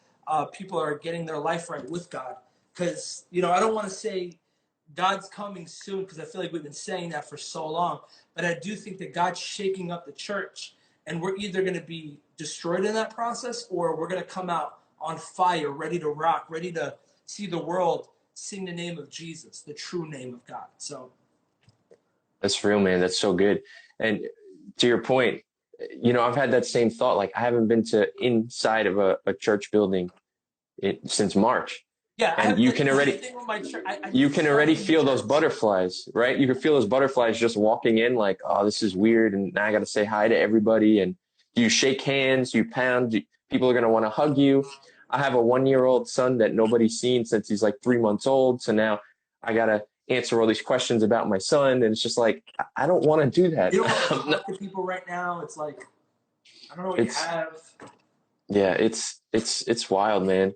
people are getting their life right with God. Because, you know, I don't want to say God's coming soon because I feel like we've been saying that for so long. But I do think that God's shaking up the church, and we're either going to be destroyed in that process or we're going to come out on fire, ready to rock, ready to see the world sing the name of Jesus, the true name of God. So That's real, man. That's so good. And to your point, you know, I've had that same thought. Like I haven't been to inside of a church building since March. yeah, And you can already feel those butterflies, right? You can feel those butterflies just walking in like, oh, this is weird. And now I got to say hi to everybody. And you shake hands, you pound, people are going to want to hug you. I have a 1-year-old son that nobody's seen since he's like 3 months old. So now I got to answer all these questions about my son. And it's just like, I don't want to do that. You don't want to talk to people right now. It's like, I don't know what you have. Yeah, it's wild, man.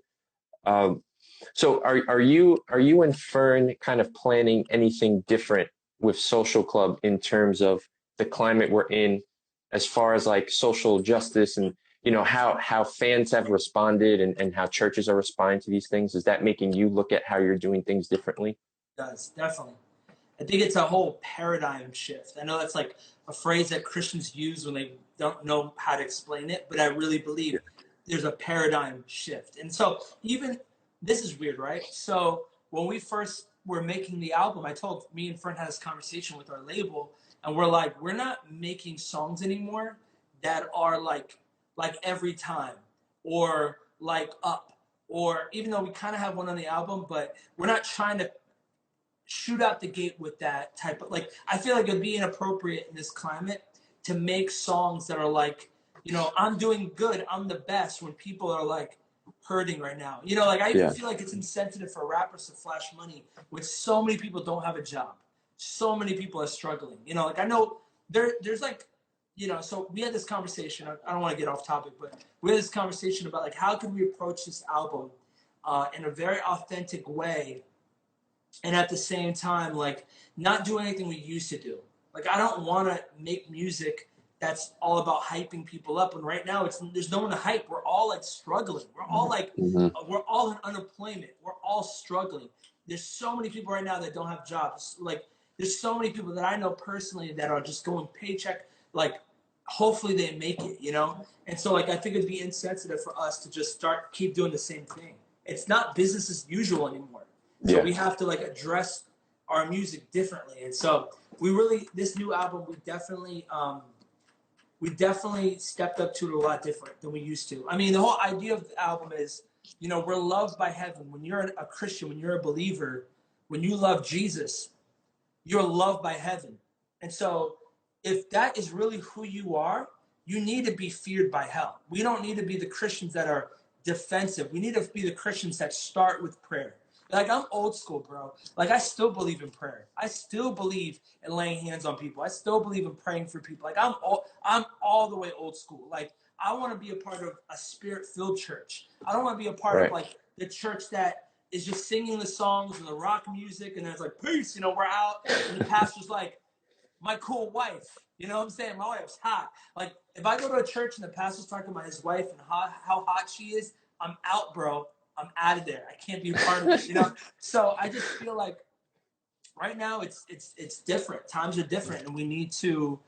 So are you and Fern kind of planning anything different with Social Club in terms of the climate we're in, as far as like social justice and how fans have responded and how churches are responding to these things? Is that making you look at how you're doing things differently? It does, definitely. I think it's a whole paradigm shift. I know that's like a phrase that Christians use when they don't know how to explain it, but I really believe there's a paradigm shift. And so even this is weird, right? So when we first were making the album, I told me and Fern had this conversation with our label, and we're like, we're not making songs anymore that are like every time or like up, or even though we kind of have one on the album, but we're not trying to shoot out the gate with that type of, like, I feel like it'd be inappropriate in this climate to make songs that are like, I'm doing good, I'm the best, when people are like hurting right now. Like I even feel like it's insensitive for rappers to flash money when so many people don't have a job. So many people are struggling. Like I know there's like, so we had this conversation. I don't want to get off topic, but we had this conversation about like how can we approach this album in a very authentic way, and at the same time, like, not do anything we used to do. Like, I don't want to make music that's all about hyping people up. And right now, there's no one to hype. We're all like struggling. We're all like, we're all in unemployment. We're all struggling. There's so many people right now that don't have jobs. Like, there's so many people that I know personally that are just going paycheck. Like, hopefully they make it. And so, like, I think it'd be insensitive for us to just keep doing the same thing. It's not business as usual anymore. So we have to like address our music differently. And so this new album, we definitely stepped up to it a lot different than we used to. I mean, the whole idea of the album is, we're loved by heaven. When you're a Christian, when you're a believer, when you love Jesus, you're loved by heaven. And so if that is really who you are, you need to be feared by hell. We don't need to be the Christians that are defensive. We need to be the Christians that start with prayer. Like, I'm old school, bro. Like, I still believe in prayer. I still believe in laying hands on people. I still believe in praying for people. Like, I'm all the way old school. Like, I want to be a part of a spirit-filled church. I don't want to be a part of, like, the church that is just singing the songs and the rock music, and then it's like, peace, we're out, and the pastor's like, my cool wife. You know what I'm saying? My wife's hot. Like, if I go to a church and the pastor's talking about his wife and how hot she is, I'm out, bro. I'm out of there. I can't be a part of it, So I just feel like right now it's different. Times are different, and we need to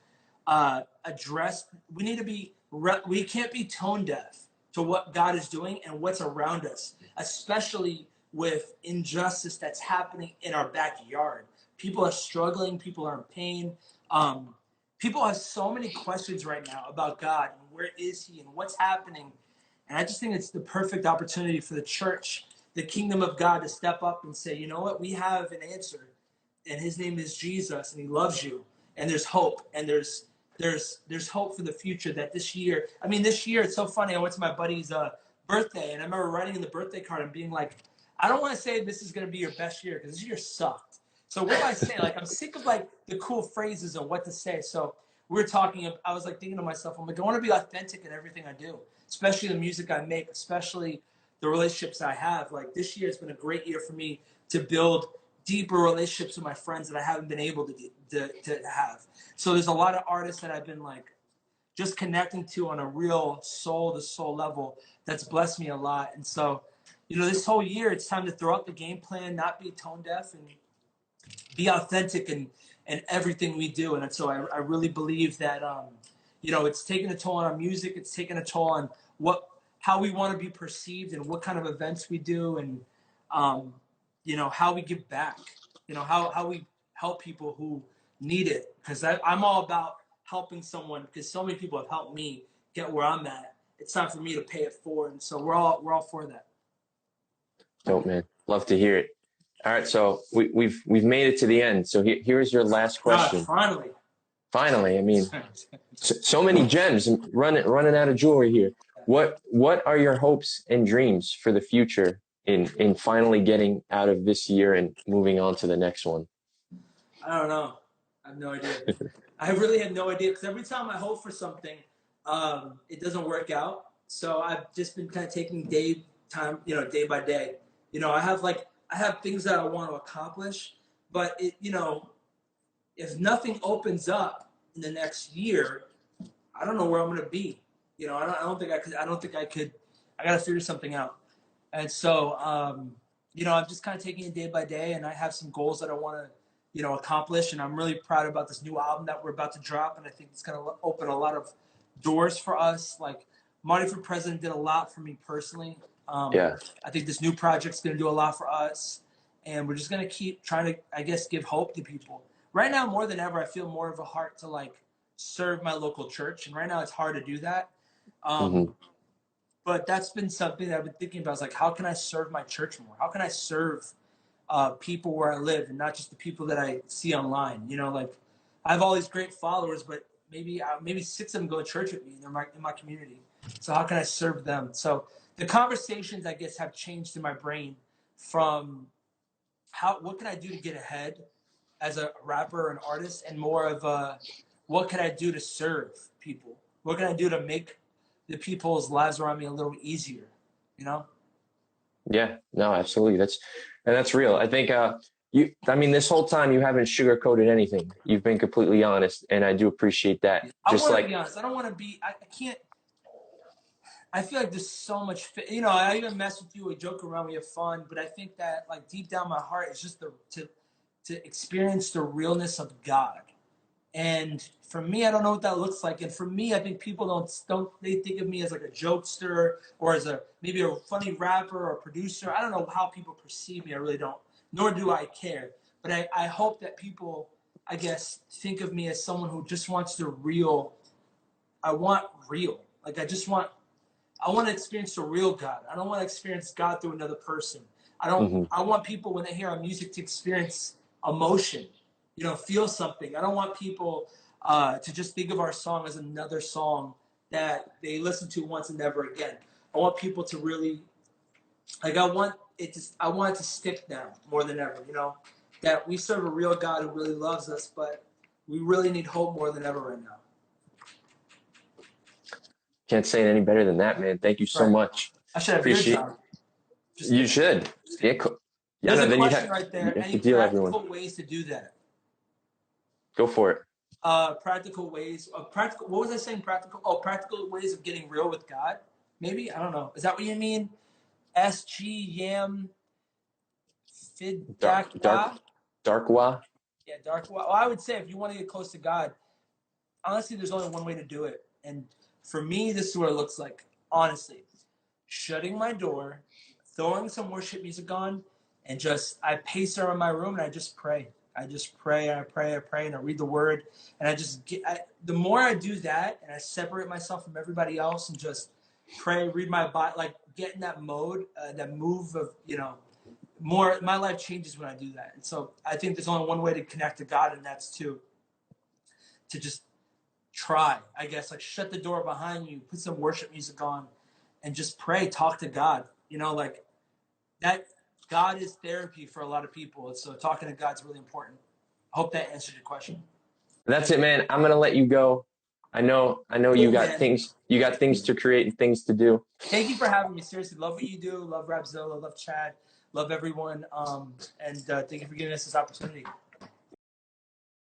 address. We can't be tone deaf to what God is doing and what's around us, especially with injustice that's happening in our backyard. People are struggling. People are in pain. People have so many questions right now about God and where is He and what's happening. And I just think it's the perfect opportunity for the church, the kingdom of God, to step up and say, you know what, we have an answer, and His name is Jesus, and He loves you, and there's hope, and there's hope for the future. That this year, it's so funny. I went to my buddy's birthday, and I remember writing in the birthday card and being like, I don't want to say this is going to be your best year because this year sucked. So what do I say? Like, I'm sick of like the cool phrases and what to say. So we were talking. I was like thinking to myself, I'm like, I want to be authentic in everything I do, especially the music I make, especially the relationships I have. Like, this year has been a great year for me to build deeper relationships with my friends that I haven't been able to have. So there's a lot of artists that I've been like just connecting to on a real soul to soul level that's blessed me a lot. And so, this whole year it's time to throw out the game plan, not be tone deaf, and be authentic in everything we do. And so I really believe that it's taking a toll on our music. It's taking a toll on how we want to be perceived and what kind of events we do, and how we give back. How we help people who need it. Because I'm all about helping someone, because so many people have helped me get where I'm at. It's time for me to pay it forward. And so we're all for that. Dope, man. Love to hear it. All right, so we've made it to the end. So here's your last question. Finally. Finally, I mean, so many gems running out of jewelry here. What are your hopes and dreams for the future in finally getting out of this year and moving on to the next one? I don't know. I have no idea. I really have no idea, because every time I hope for something, it doesn't work out. So I've just been kind of taking day time, day by day. I have things that I want to accomplish, but if nothing opens up in the next year, I don't know where I'm going to be. I don't think I could. I don't think I could. I got to figure something out. And so, I'm just kind of taking it day by day, and I have some goals that I want to, accomplish. And I'm really proud about this new album that we're about to drop, and I think it's going to open a lot of doors for us. Like Marty for President did a lot for me personally. Yeah. I think this new project's going to do a lot for us, and we're just going to keep trying to, I guess, give hope to people. Right now, more than ever, I feel more of a heart to like serve my local church, and right now it's hard to do that. But that's been something that I've been thinking about. Is like, how can I serve my church more? How can I serve people where I live, and not just the people that I see online? Like I have all these great followers, but maybe 6 of them go to church with me, and they're in my community. So how can I serve them? So the conversations, I guess, have changed in my brain from what can I do to get ahead as a rapper or an artist, and more of what can I do to serve people? What can I do to make the people's lives around me a little easier? Yeah, no, absolutely. That's real. I think this whole time you haven't sugarcoated anything. You've been completely honest, and I do appreciate that. I want to be honest. I don't want to be. I can't. I feel like there's so much. I even mess with you. We joke around. We have fun. But I think that like deep down my heart is just to experience the realness of God. And for me, I don't know what that looks like. And for me, I think people they think of me as like a jokester or as maybe a funny rapper or producer. I don't know how people perceive me. I really don't. Nor do I care. But I hope that people, I guess, think of me as someone who just wants the real. I want real. Like I want to experience the real God. I don't want to experience God through another person. I want people when they hear our music to experience emotion, feel something. I don't want people to just think of our song as another song that they listen to once and never again. I want people to really, I want it to stick now more than ever, that we serve a real God who really loves us, but we really need hope more than ever right now. Can't say it any better than that, man. Thank you so much. I should have your job. You should. Yeah, cool. Yeah, there's a question right there. Any practical ways to do that? Go for it. Practical ways. What was I saying? Practical ways of getting real with God. Maybe, I don't know. Is that what you mean? SG Yam Fid Dark Wa. Yeah, Dark Wa. Well, I would say if you want to get close to God, honestly, there's only one way to do it. And for me, this is what it looks like. Honestly, shutting my door, throwing some worship music on, and I pace around my room and I just pray. I pray, and I read the word, and the more I do that, and I separate myself from everybody else and just pray, read my Bible, like get in that mode, that move of, more, my life changes when I do that. And so I think there's only one way to connect to God, and that's to just try, I guess, like shut the door behind you, put some worship music on, and just pray, talk to God, like that. God is therapy for a lot of people. And so talking to God's really important. I hope that answered your question. That's it, man. I'm going to let you go. I know you got things to create and things to do. Thank you for having me. Seriously, love what you do. Love Rapzilla, love Chad, love everyone. And thank you for giving us this opportunity.